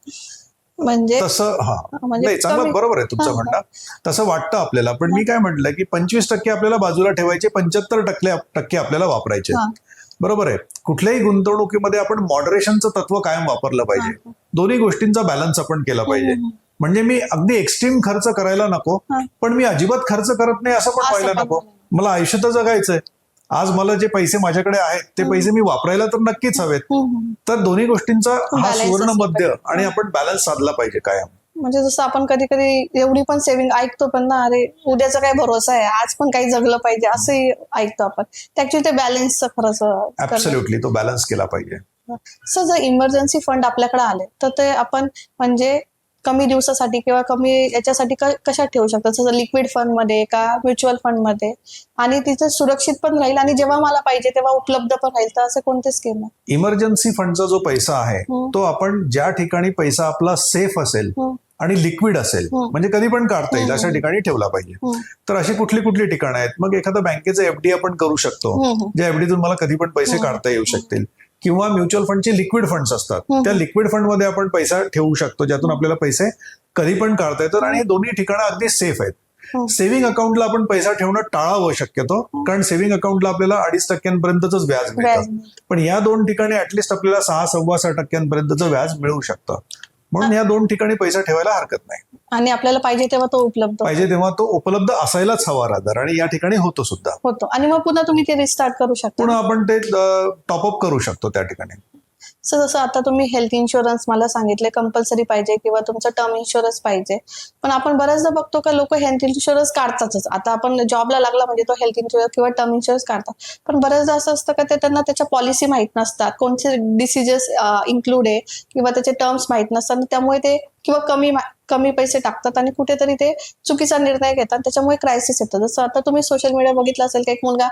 म्हणजे तसं नाही, चांगलं बरोबर आहे तुमचं म्हणणं, तसं वाटतं आपल्याला. पण मी काय म्हटलं की 25% आपल्याला बाजूला ठेवायचे, 75% आपल्याला वापरायचे. बरोबर आहे. कुठल्याही गुंतवणुकीमध्ये आपण मॉडरेशनचं तत्व कायम वापरलं पाहिजे. दोन्ही गोष्टींचा बॅलन्स आपण केला पाहिजे. म्हणजे मी अगदी एक्स्ट्रीम खर्च करायला नको, पण मी अजिबात खर्च करत नाही असं पण व्हायला नको. मला आयुष्य तर जगायचंय. आज मला जे पैसे माझ्याकडे आहेत ते पैसे मी वापरायला तर नक्कीच हवेत. तर दोन्ही गोष्टींचा हा सुवर्ण मध्य आणि आपण बॅलन्स साधला पाहिजे कायम. म्हणजे जसं आपण कधी कधी एवढी पण सेव्हिंग ऐकतो पण ना, अरे उद्याचा काय भरोसा आहे, आज पण काही जगलं पाहिजे असंही ऐकतो आपण. ऍक्च्युली ते बॅलन्सचं खरंच ऍब्सोल्युटली तो बॅलन्स केला पाहिजे. सर जर इमर्जन्सी फंड आपल्याकडे आले तर ते आपण म्हणजे कमी दिवसासाठी किंवा कमी याच्यासाठी कशात ठेवू शकतात, जसं लिक्विड फंड मध्ये का म्युच्युअल फंड मध्ये, आणि तिथे सुरक्षित पण राहील आणि जेव्हा मला पाहिजे तेव्हा उपलब्ध पण राहील, तर असे कोणते स्कीम आहे? इमर्जन्सी फंडचा जो पैसा आहे तो आपण ज्या ठिकाणी पैसा आपला सेफ असेल आणि लिक्विड असेल, म्हणजे कधी पण काढता येईल अशा ठिकाणी ठेवला पाहिजे. तर अशी कुठली कुठली ठिकाणं आहेत? मग एखाद्या बँकेचं एफडी आपण करू शकतो, ज्या एफडीतून मला कधी पण पैसे काढता येऊ शकतील. किंवा म्युच्युअल फंडचे लिक्विड फंड्स असतात, त्या लिक्विड फंडमध्ये आपण पैसा ठेवू शकतो, ज्यातून आपल्याला पैसे कधी पण काढता येतात. आणि हे दोन्ही ठिकाणं अगदी सेफ आहेत. सेव्हिंग अकाउंटला आपण पैसा ठेवणं टाळावं शक्यतो, कारण सेव्हिंग अकाउंटला आपल्याला 2.5% व्याज मिळतं. पण या दोन ठिकाणी ऍटलिस्ट आपल्याला 6-6.25% व्याज मिळू शकतं. म्हणून या दोन ठिकाणी पैसा ठेवायला हरकत नाही. आणि आपल्याला पाहिजे तेव्हा तो उपलब्ध असायलाच हवा रादर, आणि या ठिकाणी होतो सुद्धा. आणि मग पुन्हा तुम्ही ते रिस्टार्ट करू शकता, पुन्हा आपण ते टॉपअप करू शकतो त्या ठिकाणी. जसं आता तुम्ही हेल्थ इन्शुरन्स मला सांगितले कंपल्सरी पाहिजे किंवा तुमचं टर्म इन्शुरन्स पाहिजे, पण आपण बऱ्याचदा बघतो का लोक हेल्थ इन्शुरन्स काढतातच. आता आपण जॉबला लागला म्हणजे तो हेल्थ इन्शुरन्स किंवा टर्म इन्शुरन्स काढतात, पण बऱ्याचदा असं असतं का त्यांना त्याच्या पॉलिसी माहित नसतात, कोणते डिसिजेस इन्क्लूड आहे किंवा त्याचे टर्म्स माहित नसतात, त्यामुळे ते किंवा कमी पैसे टाकतात आणि कुठेतरी ते चुकीचा निर्णय घेतात, त्याच्यामुळे क्रायसिस येतं. जसं आता तुम्ही सोशल मीडिया बघितलं असेल की एक मुलगा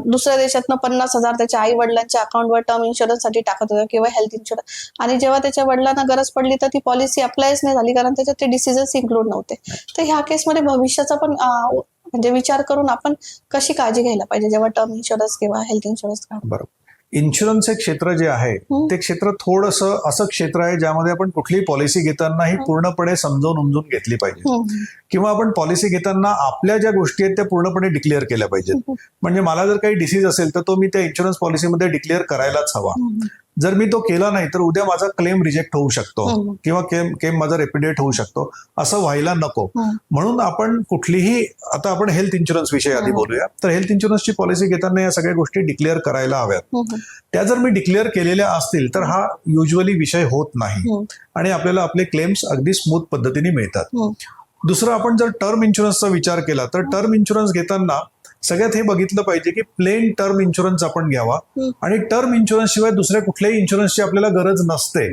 दुसऱ्या देशातनं 50,000 त्याच्या आई वडिलांच्या अकाउंटवर टर्म इन्शुरन्ससाठी टाकत होता किंवा हेल्थ इन्शुरन्स, आणि जेव्हा त्याच्या वडिलांना गरज पडली तर ती पॉलिसी अप्लायच नाही झाली, कारण त्याच्यात ते डिसिजन्स इन्क्लूड नव्हते. तर ह्या केसमध्ये भविष्याचा पण म्हणजे विचार करून आपण कशी काळजी घ्यायला पाहिजे जेव्हा टर्म इन्शुरन्स किंवा हेल्थ इन्शुरन्स काढतो? बरोबर. इन्शुरन्स हे क्षेत्र जे आहे ते क्षेत्र थोडंसं असं क्षेत्र आहे ज्यामध्ये आपण कुठलीही पॉलिसी घेताना ही पूर्णपणे समजावून उमजून घेतली पाहिजे, किंवा आपण पॉलिसी घेताना आपल्या ज्या गोष्टी आहेत त्या पूर्णपणे डिक्लेअर केल्या पाहिजेत. म्हणजे मला जर काही डिसीज असेल तर तो मी त्या इन्शुरन्स पॉलिसीमध्ये डिक्लेअर करायलाच हवा. जर मी तो केला नाही तर उद्या माझा क्लेम रिजेक्ट होऊ शकतो किंवा क्लेम माझा रेप्युडिएट होऊ शकतो, असं व्हायला नको. म्हणून आपण कुठलीही, आता आपण हेल्थ इन्शुरन्स विषयी आधी बोलूया, तर हेल्थ इन्शुरन्सची पॉलिसी घेताना या सगळ्या गोष्टी डिक्लेअर करायला हव्यात. त्या जर मी डिक्लेअर केलेल्या असतील तर हा युजली विषय होत नाही आणि आपल्याला आपले क्लेम्स अगदी स्मूथ पद्धतीने मिळतात. दुसरं, आपण जर टर्म इन्शुरन्सचा विचार केला तर टर्म इन्शुरन्स घेताना सगळ्यात हे बघितलं पाहिजे की प्लेन टर्म इन्शुरन्स आपण घ्यावा, आणि टर्म इन्शुरन्स शिवाय दुसऱ्या कुठल्याही इन्शुरन्सची आपल्याला गरज नसते.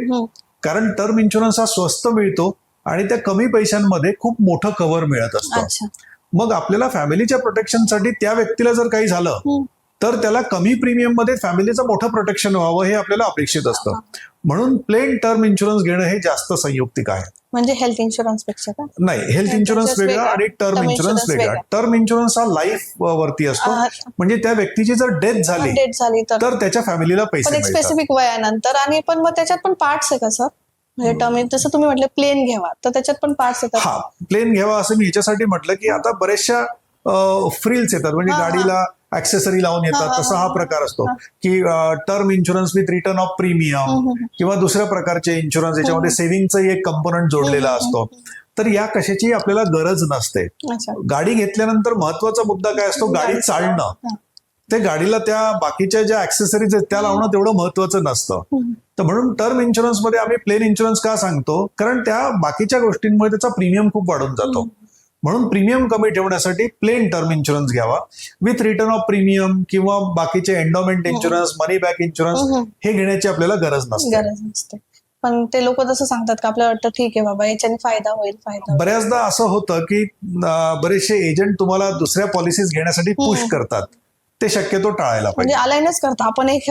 कारण टर्म इन्शुरन्स हा स्वस्त मिळतो आणि त्या कमी पैशांमध्ये खूप मोठं कव्हर मिळत असतं. मग आपल्याला फॅमिलीच्या प्रोटेक्शनसाठी त्या व्यक्तीला जर काही झालं तर त्याला कमी प्रीमियम मध्ये फॅमिलीचं मोठं प्रोटेक्शन व्हावं हे आपल्याला अपेक्षित असतं. म्हणून प्लेन टर्म इन्शुरन्स घेणं हे जास्त संयुक्तिक आहे. म्हणजे हेल्थ इन्शुरन्स पेक्षा का? नाही, हेल्थ इन्शुरन्स वेगळा आणि टर्म इन्शुरन्स वेगळा. टर्म इन्शुरन्स हा लाईफ वरती असतो, म्हणजे त्या व्यक्तीची जर डेथ झाली तर त्याच्या फॅमिलीला पैसे मिळतात स्पेसिफिक वयानंतर. आणि पण मग त्याच्यात पण पार्ट्स आहे का सर? म्हणजे टर्म, जसं तुम्ही म्हटलं प्लेन घ्यावा, तर त्याच्यात पण पार्ट्स येतात. हा, प्लेन घ्यावा असं मी याच्यासाठी म्हटलं की आता बऱ्याचशा फ्रिल्स येतात, म्हणजे गाडीला ऍक्सेसरी लावून येतात, तसा हा प्रकार असतो की term insurance with return of premium किंवा दुसऱ्या प्रकारचे इन्शुरन्स याच्यामध्ये सेव्हिंगचा एक कंपोनंट जोडलेला असतो. तर या कशाची आपल्याला गरज नसते. गाडी घेतल्यानंतर महत्वाचा मुद्दा काय असतो? गाडी चालणं. ते गाडीला त्या बाकीच्या ज्या ऍक्सेसरीज आहेत त्या लावणं तेवढं महत्वाचं नसतं. तर म्हणून टर्म इन्शुरन्स मध्ये आम्ही प्लेन इन्शुरन्स का सांगतो? कारण त्या बाकीच्या गोष्टींमुळे त्याचा प्रीमियम खूप वाढून जातो. म्हणून प्रीमियम कमी ठेवण्यासाठी प्लेन टर्म इन्शुरन्स घ्यावा विथ रिटर्न ऑफ प्रीमियम, किंवा बाकीचे एंडोमेंट इन्शुरन्स, मनी बॅक इन्शुरन्स हे घेण्याची आपल्याला गरज नसते. पण ते लोक जसं सांगतात का आपल्याला वाटतं ठीक आहे बाबा याच्याने फायदा होईल. बऱ्याचदा असं होतं की बरेचसे एजंट तुम्हाला दुसऱ्या पॉलिसीज घेण्यासाठी पुश करतात, ते शक्यतो टाळायला पाहिजे. म्हणजे अलाइनच करता आपण एक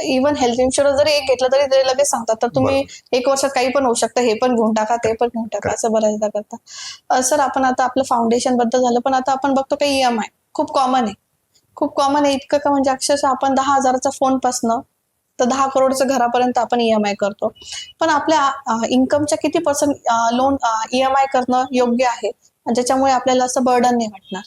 इव्हन हेल्थ इन्शुरन्स जरी एक घेतलं तरी ते लगेच सांगतात तर तुम्ही 1 वर्षात काही पण होऊ शकतं, हे पण घेऊन टाका, ते पण घेऊन टाका, असं बऱ्याचदा करता. सर, आपण आता आपलं फाउंडेशन बद्दल झालं, पण आता आपण बघतो की EMI खूप कॉमन आहे. इतकं का म्हणजे अक्षरशः आपण 10,000चा फोन पासनं तर 10 करोडचं घरापर्यंत आपण EMI करतो. पण आपल्या इन्कमच्या किती % लोन EMI करणं योग्य आहे, ज्याच्यामुळे आपल्याला असं बर्डन नाही वाटणार?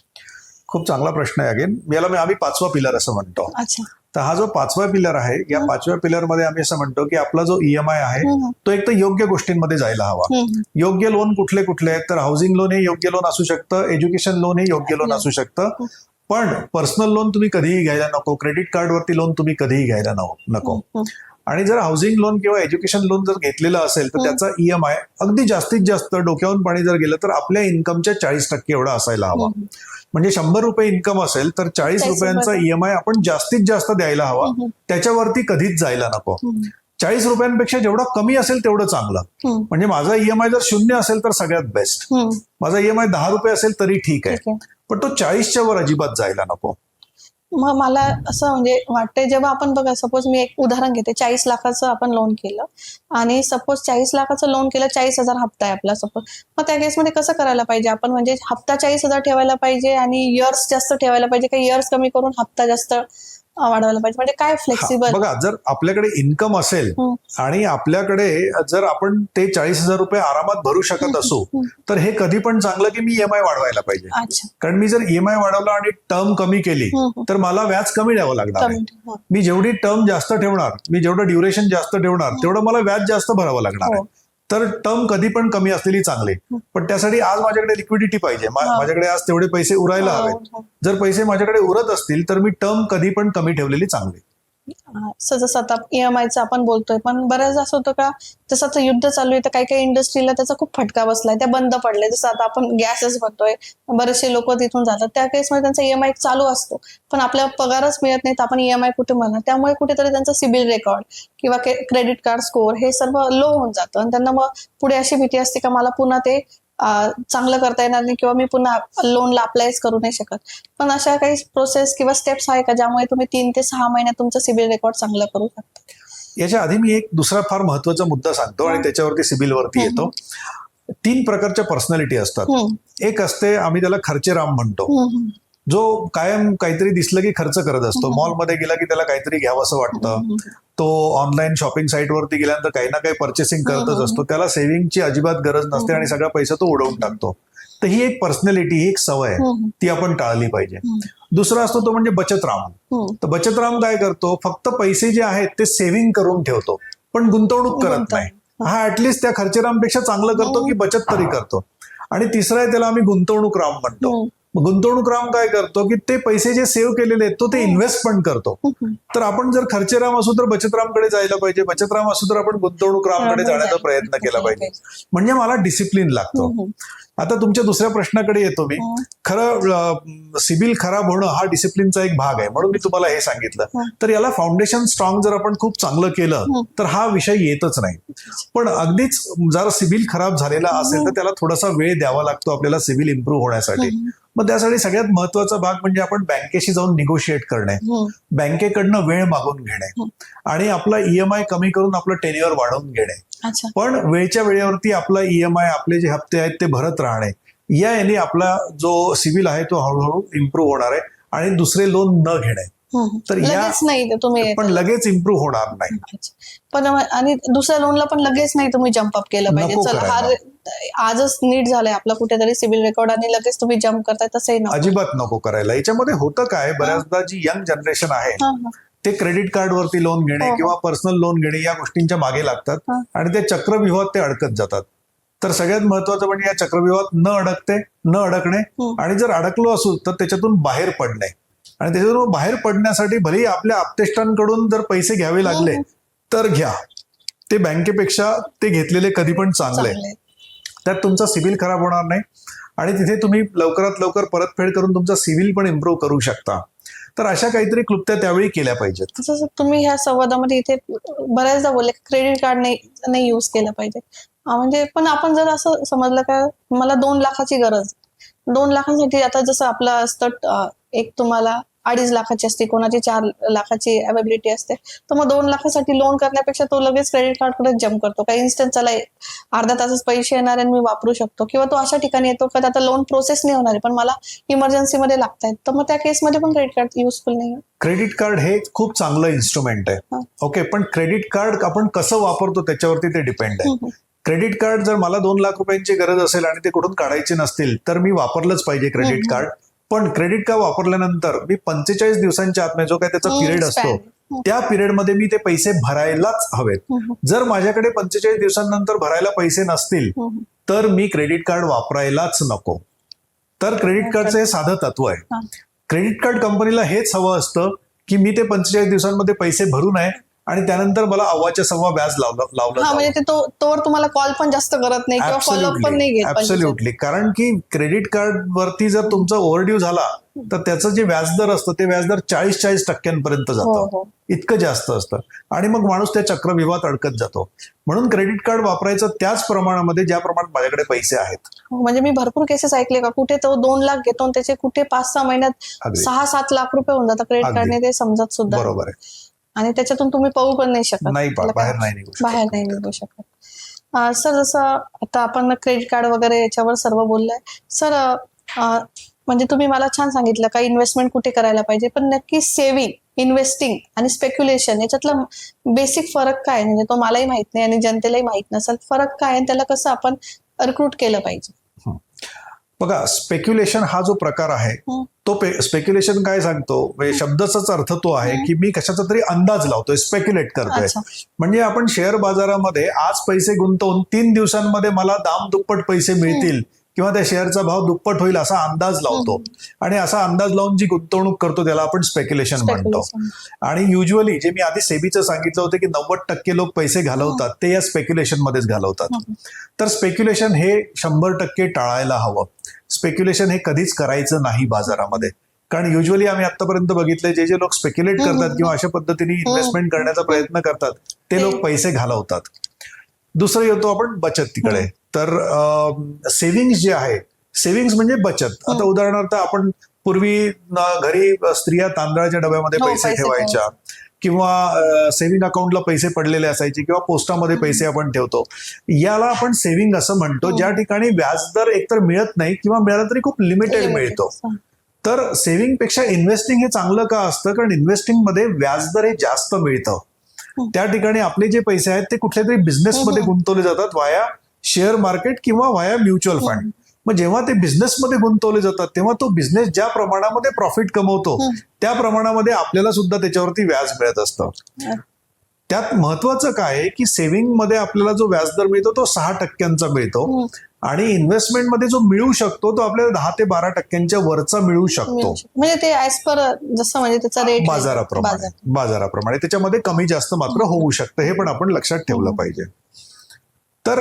खूप चांगला प्रश्न आहे. अगेन याला आम्ही 5वा पिलर असं म्हणतो. अच्छा. तर हा जो 5वा पिलर आहे, या 5व्या पिलर मध्ये आम्ही असं म्हणतो की आपला जो EMI आहे तो एक तर योग्य गोष्टींमध्ये जायला हवा. योग्य लोन कुठले कुठले आहेत? तर हाऊसिंग लोन हे योग्य लोन असू शकतं, एज्युकेशन लोन हे योग्य लोन असू शकतं, पण पर्सनल लोन तुम्ही कधीही घ्यायला नको, क्रेडिट कार्डवरती लोन तुम्ही कधीही घ्यायला नको. आणि जर हाऊसिंग लोन किंवा एज्युकेशन लोन जर घेतलेलं असेल तर त्याचा EMI अगदी जास्तीत जास्त डोक्यावरून पाणी जर गेलं तर आपल्या इन्कमच्या 40% एवढा असायला हवा. म्हणजे 100 रुपये इन्कम असेल तर 40 रुपयांचा EMI आपण जास्तीत जास्त द्यायला हवा, त्याच्यावरती कधीच जायला नको. 40 रुपयांपेक्षा जेवढा कमी असेल तेवढं चांगलं. म्हणजे माझा ईएमआय जर 0 असेल तर सगळ्यात बेस्ट. माझा ईएमआय 10 रुपये असेल तरी ठीक आहे, पण तो 40च्या वर अजिबात जायला नको. मग मला असं म्हणजे वाटतंय, जेव्हा आपण बघा, सपोज मी एक उदाहरण घेते, 40 लाखाचं आपण लोन केलं आणि सपोज 40 लाखाचं लोन केलं, 40,000 हप्ता आहे आपला सपोज. मग त्या केसमध्ये कसं करायला पाहिजे आपण, म्हणजे हप्ता 40,000 ठेवायला पाहिजे आणि इयर्स जास्त ठेवायला पाहिजे, काही इयर्स कमी करून हप्ता जास्त वाढवायला पाहिजे, म्हणजे काय फ्लेक्सिबल? बघा, जर आपल्याकडे इन्कम असेल आणि आपल्याकडे जर आपण ते 40,000 रुपये आरामात भरू शकत असू, तर हे कधी पण चांगलं की मी ईएमआय वाढवायला पाहिजे. कारण मी जर ईएमआय वाढवला आणि टर्म कमी केली तर मला व्याज कमी द्यावं लागणार आहे. मी जेवढी टर्म जास्त ठेवणार, मी जेवढं ड्युरेशन जास्त ठेवणार, तेवढं मला व्याज जास्त भरावं लागणार आहे. तर टर्म कधी पण कमी असलेली चांगली, पण त्यासाठी आज माझ्याकडे लिक्विडिटी पाहिजे, माझ्याकडे आज तेवढे पैसे उरायला हवेत. जर पैसे माझ्याकडे उरत असतील तर मी टर्म कधी पण कमी ठेवलेली चांगली. जसं आता ईएमआयचं आपण बोलतोय, पण बऱ्याचदा असं होतं का, जसं आता युद्ध चालू आहे तर काही काही इंडस्ट्रीला त्याचा खूप फटका बसलाय, त्या बंद पडले. जसं आता आपण गॅसच भरतोय, बरेचसे लोक तिथून जातात, त्या केसमध्ये त्यांचा ईएमआय चालू असतो, पण आपल्याला पगारच मिळत नाही, तर आपण ईएमआय कुठे भरणार? त्यामुळे कुठेतरी त्यांचा सिबिल रेकॉर्ड किंवा क्रेडिट कार्ड स्कोअर हे सर्व लो होऊन जातं आणि त्यांना मग पुढे अशी भीती असते का मला पुन्हा ते चांगलं करता येणार नाही किंवा मी पुन्हा लोनला अप्लायच करू नाही शकत. पण अशा काही प्रोसेस किंवा स्टेप्स आहे का ज्यामुळे तुम्ही 3 ते 6 महिन्यात तुमचं सिबिल रेकॉर्ड चांगलं करू शकता? याच्या आधी मी एक दुसरा फार महत्वाचा मुद्दा सांगतो आणि त्याच्यावरती सिबिल वरती येतो. 3 प्रकारच्या पर्सनॅलिटी असतात. एक असते, आम्ही त्याला खर्चेराम म्हणतो, जो कायम काहीतरी दिसलं की खर्च करत असतो. मॉलमध्ये गेला की त्याला काहीतरी घ्यावं असं वाटतं, तो ऑनलाईन शॉपिंग साईटवरती गेल्यानंतर काही ना काही पर्चेसिंग करतच असतो, त्याला सेव्हिंगची अजिबात गरज नसते आणि सगळा पैसा तो उडवून टाकतो. तर ही एक पर्सनॅलिटी, ही एक सवय आहे, ती आपण टाळली पाहिजे. दुसरा असतो तो म्हणजे बचतराम. तर बचतराम काय करतो, फक्त पैसे जे आहेत ते सेव्हिंग करून ठेवतो पण गुंतवणूक करत नाही. हा ऍटलिस्ट त्या खर्चेरामपेक्षा चांगलं करतो की बचत तरी करतो. आणि तिसरा आहे, त्याला आम्ही गुंतवणूक राम म्हणतो. गुंतवणूक राम काय करतो की ते पैसे जे सेव्ह केलेले आहेत तो ते इन्व्हेस्ट पण करतो. तर आपण जर खर्चेराम असू तर बचतरामकडे जायला पाहिजे, बचतराम असू तर आपण गुंतवणूक रामकडे जाण्याचा प्रयत्न केला पाहिजे. म्हणजे मला डिसिप्लिन लागतो. आता तुमच्या दुसऱ्या प्रश्नाकडे येतो मी. खरं सिबिल खराब होणं हा डिसिप्लिनचा एक भाग आहे, म्हणून मी तुम्हाला हे सांगितलं. तर याला फाउंडेशन स्ट्रॉंग जर आपण खूप चांगलं केलं तर हा विषय येतच नाही. पण अगदीच जर सिबिल खराब झालेला असेल तर त्याला थोडासा वेळ द्यावा लागतो आपल्याला सिबिल इम्प्रूव्ह होण्यासाठी. मग त्यासाठी सगळ्यात महत्वाचा भाग म्हणजे आपण बँकेशी जाऊन निगोशिएट करणे, बँकेकडनं वेळ मागून घेणे आणि आपला ईएमआय कमी करून आपलं टेन्युअर वाढवून घेणे. पण वेळच्या वेळेवरती आपला ईएमआय, आपले जे हप्ते आहेत ते भरत राहणे, याने आपला जो सिबिल आहे तो हळूहळू इम्प्रूव्ह होणार आहे आणि दुसरे लोन न घेणे. तर पण लगेच इम्प्रूव्ह होणार नाही. पण आणि दुसऱ्या लोनला पण लगेच नाही तुम्ही जम्प अप केलं पाहिजे. चला आजच नीट झालंय आपला कुठेतरी सिबिल रेकॉर्ड आणि लगेच तुम्ही जम्प करताय, तसंही अजिबात नको करायला. याच्यामध्ये होतं काय, बऱ्याचदा जी यंग जनरेशन आहे ते क्रेडिट कार्ड वरती लोन घेणे किंवा पर्सनल लोन घेणे या गोष्टींच्या मागे लागतात आणि त्या चक्रव्यूहात ते अडकत जातात. तर सगळ्यात महत्वाचं म्हणजे या चक्रव्यूहात न अडकणे आणि जर अडकलो असू तर त्याच्यातून बाहेर पडणे. आणि त्याच्यातून बाहेर पडण्यासाठी भलेही आपल्या आप्तेष्टांकडून जर पैसे घ्यावे लागले तर घ्या, ते बँकेपेक्षा ते घेतलेले कधी पण चांगले. त्यात तुमचा सिबिल खराब होणार नाही आणि तिथे तुम्ही लवकरात लवकर परतफेड करून तुमचा सिबिल पण इम्प्रूव्ह करू शकता. तर अशा काहीतरी क्लुप्त्या त्यावेळी केल्या पाहिजेत. जसं तुम्ही ह्या संवादामध्ये इथे बऱ्याचदा बोलले क्रेडिट कार्ड नाही यूज केलं पाहिजे. म्हणजे पण आपण जर असं समजलं का मला 2 लाखाची गरज, 2 लाखांसाठी आता जसं आपलं असतं एक तुम्हाला 2.5 लाखाची असते, कोणाची 4 लाखाची अवेबिलिटी असते, तर मग 2 लाखासाठी लोन करण्यापेक्षा तो लगेच क्रेडिट कार्डकडे जम्प करतो. काही इन्स्टंट चला अर्धा तासच पैसे येणार आणि मी वापरू शकतो, किंवा तो अशा ठिकाणी येतो का आता लोन प्रोसेस नाही होणार आहे पण मला इमर्जन्सीमध्ये लागतायत, तर मग त्या केसमध्ये पण क्रेडिट कार्ड युजफुल नाही. क्रेडिट कार्ड हे खूप चांगलं इन्स्ट्रुमेंट आहे, ओके, पण क्रेडिट कार्ड आपण कसं वापरतो त्याच्यावरती ते डिपेंड आहे. क्रेडिट कार्ड जर मला 2 लाख रुपयांची गरज असेल आणि ते कुठून काढायचे नसतील तर मी वापरलंच पाहिजे क्रेडिट कार्ड. पण क्रेडिट कार्ड वापरल्यानंतर मी 45 दिवसांच्या आत जो काय त्याचा पिरियड असतो त्या पिरियडमध्ये मी ते पैसे भरायलाच हवेत. जर माझ्याकडे 45 दिवसांनंतर भरायला पैसे नसतील तर मी क्रेडिट कार्ड वापरायलाच नको. तर क्रेडिट कार्डचं हे साधं तत्व आहे. क्रेडिट कार्ड कंपनीला हेच हवं असतं की मी ते 45 दिवसांमध्ये पैसे भरू नये आणि त्यानंतर मला अव्वाच्या सव्वा व्याज लावलं हा, म्हणजे ते तोवर तुम्हाला कॉल पण जास्त करत नाही किंवा फॉलोअप पण नाही घेत. ऍब्सोल्युटली. कारण की क्रेडिट कार्ड वरती जर तुमचा ओव्हरड्यू झाला तर त्याचं जे व्याजदर असतं ते व्याजदर 40% हो, जातं. हो. इतकं जास्त असतं आणि मग माणूस त्या चक्रव्यूहात अडकत जातो. म्हणून क्रेडिट कार्ड वापरायचं त्याच प्रमाणामध्ये ज्या प्रमाणात माझ्याकडे पैसे आहेत. म्हणजे मी भरपूर केसेस ऐकले का कुठे तो 2 लाख घेतो आणि त्याचे कुठे 5-6 महिन्यात अगदी. 6-7 लाख रुपये होऊन जातात क्रेडिट अगदी. कार्डने, ते समजत सुद्धा नाही. बरोबर आहे. आणि त्याच्यातून तुम्ही पळू पण नाही शकत. नाही त्याला बाहेर काय- नाही निघू शकत. बाहेर नाही निघू शकत. सर, जसं आता आपण क्रेडिट कार्ड वगैरे याच्यावर सर्व बोललोय सर, म्हणजे तुम्ही मला छान सांगितलं का इन्व्हेस्टमेंट कुठे करायला पाहिजे, पण नक्की सेव्हिंग, इन्व्हेस्टिंग आणि स्पेक्युलेशन याच्यातला बेसिक फरक काय आहे? म्हणजे तो मलाही माहित नाही आणि जनतेलाही माहित नसेल. फरक काय आहे, त्याला कसं आपण रिक्रूट केलं पाहिजे? बघा, स्पेक्युलेशन हा जो प्रकार आहे तो स्पेक्युलेशन काय सांगतो, म्हणजे शब्दाचाच अर्थ तो आहे की मी कशाचा तरी अंदाज लावतोय, स्पेक्युलेट करतोय. अच्छा. म्हणजे आपण शेअर बाजारामध्ये आज पैसे गुंतवून 3 दिवसांमध्ये मला दाम दुप्पट पैसे मिळतील किंवा त्या शेअरचा भाव दुप्पट होईल असा अंदाज लावतो. आणि असा अंदाज लावून जी गुंतवणूक करतो त्याला आपण स्पेक्युलेशन म्हणतो. आणि युजली जे मी आधी सेबीचं सांगितलं होतं की 90% लोक पैसे घालवतात ते या स्पेक्युलेशन मध्येच घालवतात. तर स्पेक्युलेशन हे 100% टाळायला हवं. स्पेक्युलेशन हे कधीच करायचं नाही बाजारामध्ये. कारण युजली आम्ही आतापर्यंत बघितलंय जे लोक स्पेक्युलेट करतात किंवा अशा पद्धतीने इन्व्हेस्टमेंट करण्याचा प्रयत्न करतात ते लोक पैसे घालवतात. दुसरं येतो आपण बचतीकडे. तर सेव्हिंग्स जे आहे, सेव्हिंग्स म्हणजे बचत. आता उदाहरणार्थ आपण पूर्वी घरी स्त्रिया तांदळाच्या डब्यामध्ये पैसे ठेवायच्या किंवा सेव्हिंग अकाउंटला पैसे पडलेले असायचे किंवा पोस्टामध्ये पैसे आपण ठेवतो. याला आपण सेव्हिंग असं म्हणतो, ज्या ठिकाणी व्याजदर एकतर मिळत नाही किंवा मिळाला तरी खूप लिमिटेड मिळतो. तर सेव्हिंग पेक्षा इन्व्हेस्टिंग हे चांगलं का असतं? कारण इन्व्हेस्टिंग मध्ये व्याजदर हे जास्त मिळतं. त्या ठिकाणी आपले जे पैसे आहेत ते कुठल्या तरी बिझनेसमध्ये गुंतवले जातात वाया शेअर मार्केट किंवा वाया म्युच्युअल फंड. मग जेव्हा ते बिझनेसमध्ये गुंतवले जातात तेव्हा तो बिझनेस ज्या प्रमाणामध्ये प्रॉफिट कमवतो त्या प्रमाणामध्ये आपल्याला सुद्धा त्याच्यावरती व्याज मिळत असतं. त्यात महत्वाचं काय आहे की सेव्हिंग मध्ये आपल्याला जो व्याजदर मिळतो तो 6% मिळतो आणि इन्व्हेस्टमेंटमध्ये जो मिळू शकतो तो आपल्याला 10 ते 12% वरचा मिळू शकतो. म्हणजे ते ऍज पर जसं म्हणजे त्याचा रेट बाजाराप्रमाणे त्याच्यामध्ये कमी जास्त मात्र होऊ शकतं. हे पण आपण लक्षात ठेवलं पाहिजे. तर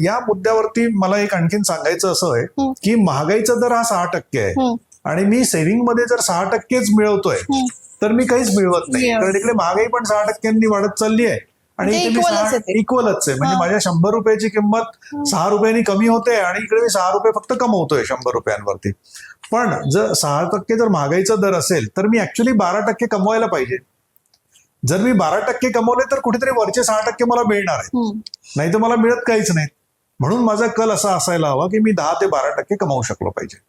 या मुद्द्यावरती मला एक आणखीन सांगायचं असं आहे की महागाईचा दर हा 6% आहे आणि मी सेव्हिंग मध्ये जर 6%च मिळवतोय तर मी काहीच मिळवत नाही. कारण इकडे महागाई पण 6% वाढत चालली आहे आणि इथे मी इक्वलच आहे. म्हणजे माझ्या 100 रुपयाची किंमत 6 रुपयांनी कमी होते आणि इकडे मी 6 रुपये फक्त कमवतोय 100 रुपयांवरती. पण जर 6% जर महागाईचा दर असेल तर मी ऍक्च्युली 12% कमवायला पाहिजे. जर मी 12% कमवले तर कुठेतरी वरचे 6% मला मिळणार आहेत, नाही तर मला मिळत काहीच नाही. म्हणून माझा कल असा असायला हवा की मी 10 ते 12% कमावू शकलो पाहिजे.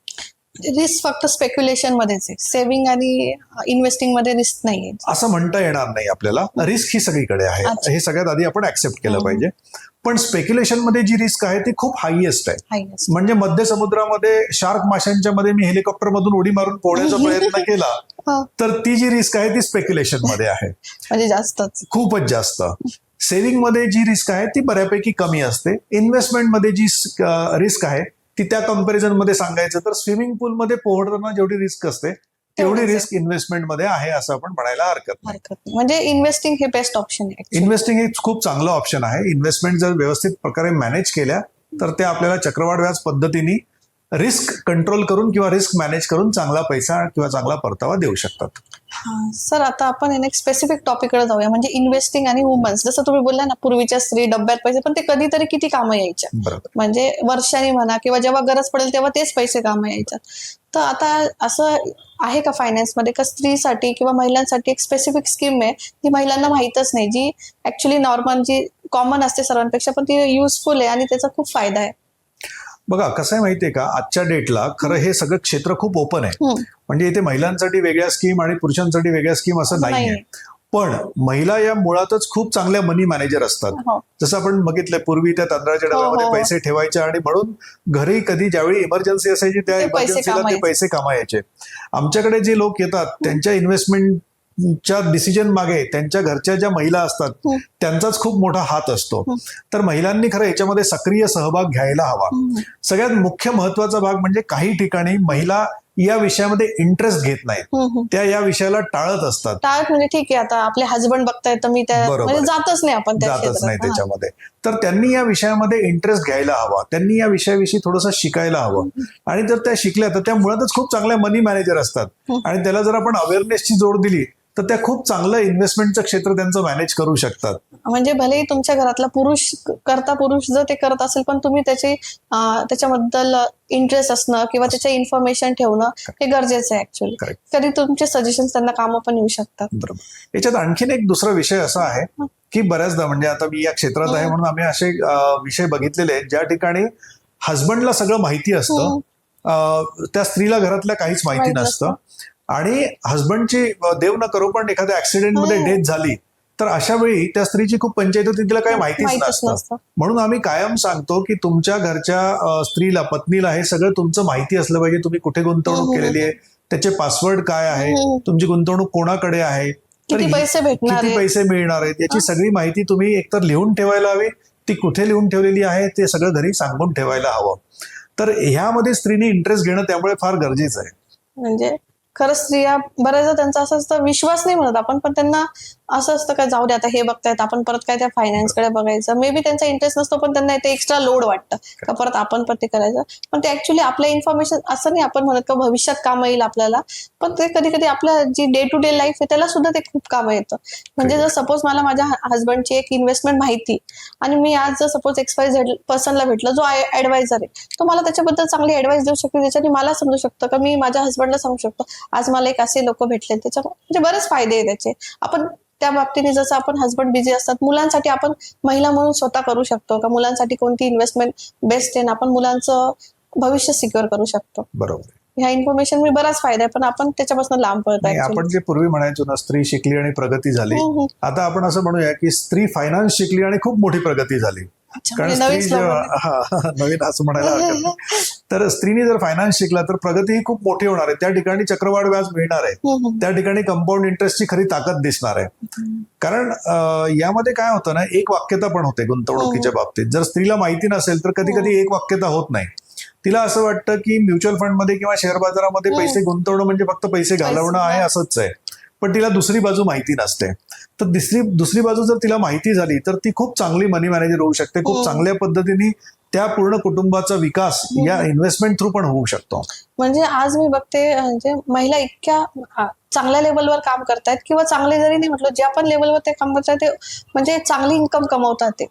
रिस्क फक्त स्पेक्युलेशन मध्येच आहे, सेव्हिंग आणि इन्व्हेस्टिंग मध्ये रिस्क नाहीये असं म्हणता येणार नाही आपल्याला. रिस्क ही सगळीकडे आहे, हे सगळ्यात आधी आपण ऍक्सेप्ट केलं पाहिजे. पण स्पेक्युलेशन मध्ये जी रिस्क आहे ती खूप हायएस्ट आहे. म्हणजे मध्य समुद्रामध्ये शार्क माशांच्या मध्ये मी हेलिकॉप्टर मधून उडी मारून पोहण्याचा प्रयत्न केला तर ती जी रिस्क आहे ती स्पेक्युलेशन मध्ये आहे, म्हणजे जास्तच, खूपच जास्त. सेव्हिंग मध्ये जी रिस्क आहे ती बऱ्यापैकी कमी असते. इन्व्हेस्टमेंट मध्ये जी रिस्क आहे ती त्या कम्पॅरिझन मध्ये सांगायचं तर स्विमिंग पूल मध्ये पोहताना जेवढी रिस्क असते तेवढी रिस्क इन्व्हेस्टमेंट मध्ये आहे असं आपण म्हणायला हरकत नाही. म्हणजे इन्व्हेस्टिंग हे बेस्ट ऑप्शन आहे. इन्व्हेस्टिंग हे खूप चांगलं ऑप्शन आहे. इन्व्हेस्टमेंट जर व्यवस्थित प्रकारे मॅनेज केल्या तर ते आपल्याला चक्रवाढ व्याज पद्धतीने रिस्क कंट्रोल करून किंवा रिस्क मॅनेज करून चांगला पैसा किंवा चांगला परतावा देऊ शकतात. सर, आता आपण एक स्पेसिफिक टॉपिककडे जाऊया, म्हणजे इन्व्हेस्टिंग आणि वुमन्स. जसं तुम्ही बोलला ना, पूर्वीच्या स्त्री डब्यात पैसे, पण ते कधीतरी किती कामं यायच्या, म्हणजे वर्षांनी म्हणा किंवा जेव्हा गरज पडेल तेव्हा तेच पैसे कामं यायच्या. तर आता असं आहे का फायनान्समध्ये का स्त्रीसाठी किंवा महिलांसाठी एक स्पेसिफिक स्कीम आहे जी महिलांना माहीतच नाही, जी ऍक्च्युली नॉर्मल जी कॉमन असते सर्वांपेक्षा, पण ती युजफुल आहे आणि त्याचा खूप फायदा आहे? बघा, कसं आहे माहितीये का, आजच्या डेटला खरं हे सगळं क्षेत्र खूप ओपन आहे. म्हणजे इथे महिलांसाठी वेगळ्या स्कीम आणि पुरुषांसाठी वेगळ्या स्कीम असं नाहीये. पण महिला या मुळातच खूप चांगल्या मनी मॅनेजर असतात. जसं आपण बघितलंय, पूर्वी त्या तांदळाच्या डब्यामध्ये पैसे ठेवायच्या आणि म्हणून घरी कधी ज्यावेळी इमर्जन्सी असायची त्या इमर्जन्सीला ते पैसे कामायचे. आमच्याकडे जे लोक येतात त्यांच्या इन्व्हेस्टमेंटच्या डिसिजन मागे त्यांच्या घरच्या ज्या महिला असतात त्यांचाच खूप मोठा हात असतो. तर महिलांनी खरं याच्यामध्ये सक्रिय सहभाग घ्यायला हवा. सगळ्यात मुख्य महत्वाचा भाग म्हणजे काही ठिकाणी महिला या विषयामध्ये इंटरेस्ट घेत नाहीत, त्या या विषयाला टाळत असतात. टाळत म्हणजे ठीक आहे, आता आपले हसबंड बघतायत तर मी त्या बरोबर म्हणजे आहे. जातच नाही आपण त्या जातच नाही क्षेत्रात. हा. त्याच्यामध्ये. तर त्यांनी या विषयामध्ये इंटरेस्ट घ्यायला हवा, त्यांनी या विषयाविषयी थोडंसं शिकायला हवं. आणि जर त्या शिकल्या तर त्या मुळातच खूप चांगल्या मनी मॅनेजर असतात आणि त्याला जर आपण अवेअरनेसची जोड दिली तर त्या खूप चांगलं इन्व्हेस्टमेंटचं क्षेत्र त्यांचं मॅनेज करू शकतात. म्हणजे भलेही तुमच्या घरातला पुरुष जर ते करत असेल पण तुम्ही त्याच्याबद्दल इंटरेस्ट असणं किंवा त्याचे इन्फॉर्मेशन ठेवणं हे गरजेचं आहे ऍक्च्युअली. Correct. कधी तुमचे सजेशन त्यांना कामं पण येऊ शकतात. बरोबर. याच्यात आणखीन एक दुसरा विषय असा आहे की बऱ्याचदा म्हणजे आता मी या क्षेत्रात आहे म्हणून आम्ही असे विषय बघितलेले आहेत ज्या ठिकाणी हजबंडला सगळं माहिती असतं, त्या स्त्रीला घरातल्या काहीच माहिती माहित नसतं आणि हजबंडची देव न करो पण एखाद्या ऍक्सिडेंटमध्ये डेथ झाली तर अशा वेळी त्या स्त्रीची खूप पंचायत होती, तिला काही माहितीच नसतं. म्हणून आम्ही कायम सांगतो की तुमच्या घरच्या स्त्रीला, पत्नीला हे सगळं तुमचं माहिती असलं पाहिजे. तुम्ही कुठे गुंतवणूक केलेली आहे, त्याचे पासवर्ड काय आहे, तुमची गुंतवणूक कोणाकडे आहे, किती पैसे भेटणार किती पैसे मिळणार आहेत, याची सगळी माहिती तुम्ही एकतर लिहून ठेवायला हवी, ती कुठे लिहून ठेवलेली आहे ते सगळं घरी सांगून ठेवायला हवं. तर ह्यामध्ये स्त्रीने इंटरेस्ट घेणं त्यामुळे फार गरजेचं आहे. म्हणजे खरंच स्त्रिया बऱ्याचदा त्यांचा असं असतं, विश्वास नाही म्हणत आपण, पण त्यांना असं असतं का जाऊ दे आता हे बघतायत आपण परत काय त्या फायनान्सकडे बघायचं. मे बी त्यांचा इंटरेस्ट नसतो पण त्यांना ते एक्स्ट्रा लोड वाटतं का परत आपण पण ते करायचं. पण ते ऍक्च्युली आपल्या इन्फॉर्मेशन असं नाही आपण म्हणत का भविष्यात काम येईल आपल्याला, पण ते कधी कधी आपल्या जी डे टू डे लाईफ आहे त्याला सुद्धा ते खूप कामं येतं. म्हणजे जर सपोज मला माझ्या हस्बंडची एक इन्व्हेस्टमेंट माहिती आणि मी आज जर सपोज XYZ पर्सनला भेटलं जो ऍडवायझर आहे, तो मला त्याच्याबद्दल चांगली ऍडवाइस देऊ शकतो, ज्याच्याने मला समजू शकतं का मी माझ्या हस्बंडला सांगू शकतो आज मला एक असे लोक भेटले, त्याच्या म्हणजे बरेच फायदे आहे त्याचे. आपण त्या बाबतीने जसं आपण हस्बंड बिझी असतात, मुलांसाठी आपण महिला म्हणून स्वतः करू शकतो का मुलांसाठी कोणती इन्व्हेस्टमेंट बेस्ट आहे, आपण मुलांचं भविष्य सिक्युअर करू शकतो. बरोबर. ह्या इन्फॉर्मेशन मी बराच फायदा आहे पण आपण त्याच्यापासून लांब पडतो. आपण जे पूर्वी म्हणायचो ना स्त्री शिकली आणि प्रगती झाली, आता आपण असं म्हणूया की स्त्री फायनान्स शिकली आणि खूप मोठी प्रगती झाली. कारण स्त्री नवीन असं म्हणायला हरकत नाही. तर स्त्रीने जर फायनान्स शिकला तर प्रगती ही खूप मोठी होणार आहे. त्या ठिकाणी चक्रवाढ व्याज मिळणार आहे, त्या ठिकाणी कंपाऊंड इंटरेस्टची खरी ताकद दिसणार आहे. कारण यामध्ये काय होतं ना, एक वाक्यता पण होते गुंतवणुकीच्या बाबतीत. जर स्त्रीला माहिती नसेल तर कधी कधी एक वाक्यता होत नाही. तिला असं वाटतं की म्युच्युअल फंडमध्ये किंवा शेअर बाजारामध्ये पैसे गुंतवणं म्हणजे फक्त पैसे घालवणं आहे असंच आहे, पण तिला दुसरी बाजू माहिती नसते. तर दुसरी बाजू जर तिला माहिती झाली तर ती खूप चांगली मनी मॅनेजर होऊ शकते. खूप चांगल्या पद्धतीने त्या पूर्ण कुटुंबाचा विकास या इन्व्हेस्टमेंट थ्रू पण होऊ शकतो. म्हणजे आज मी बघते म्हणजे महिला इतक्या चांगल्या लेवलवर काम करतायत किंवा चांगले जरी नाही म्हटलं, ज्या पण लेवलवर ते काम करतात ते म्हणजे चांगली इन्कम कमवतात ते.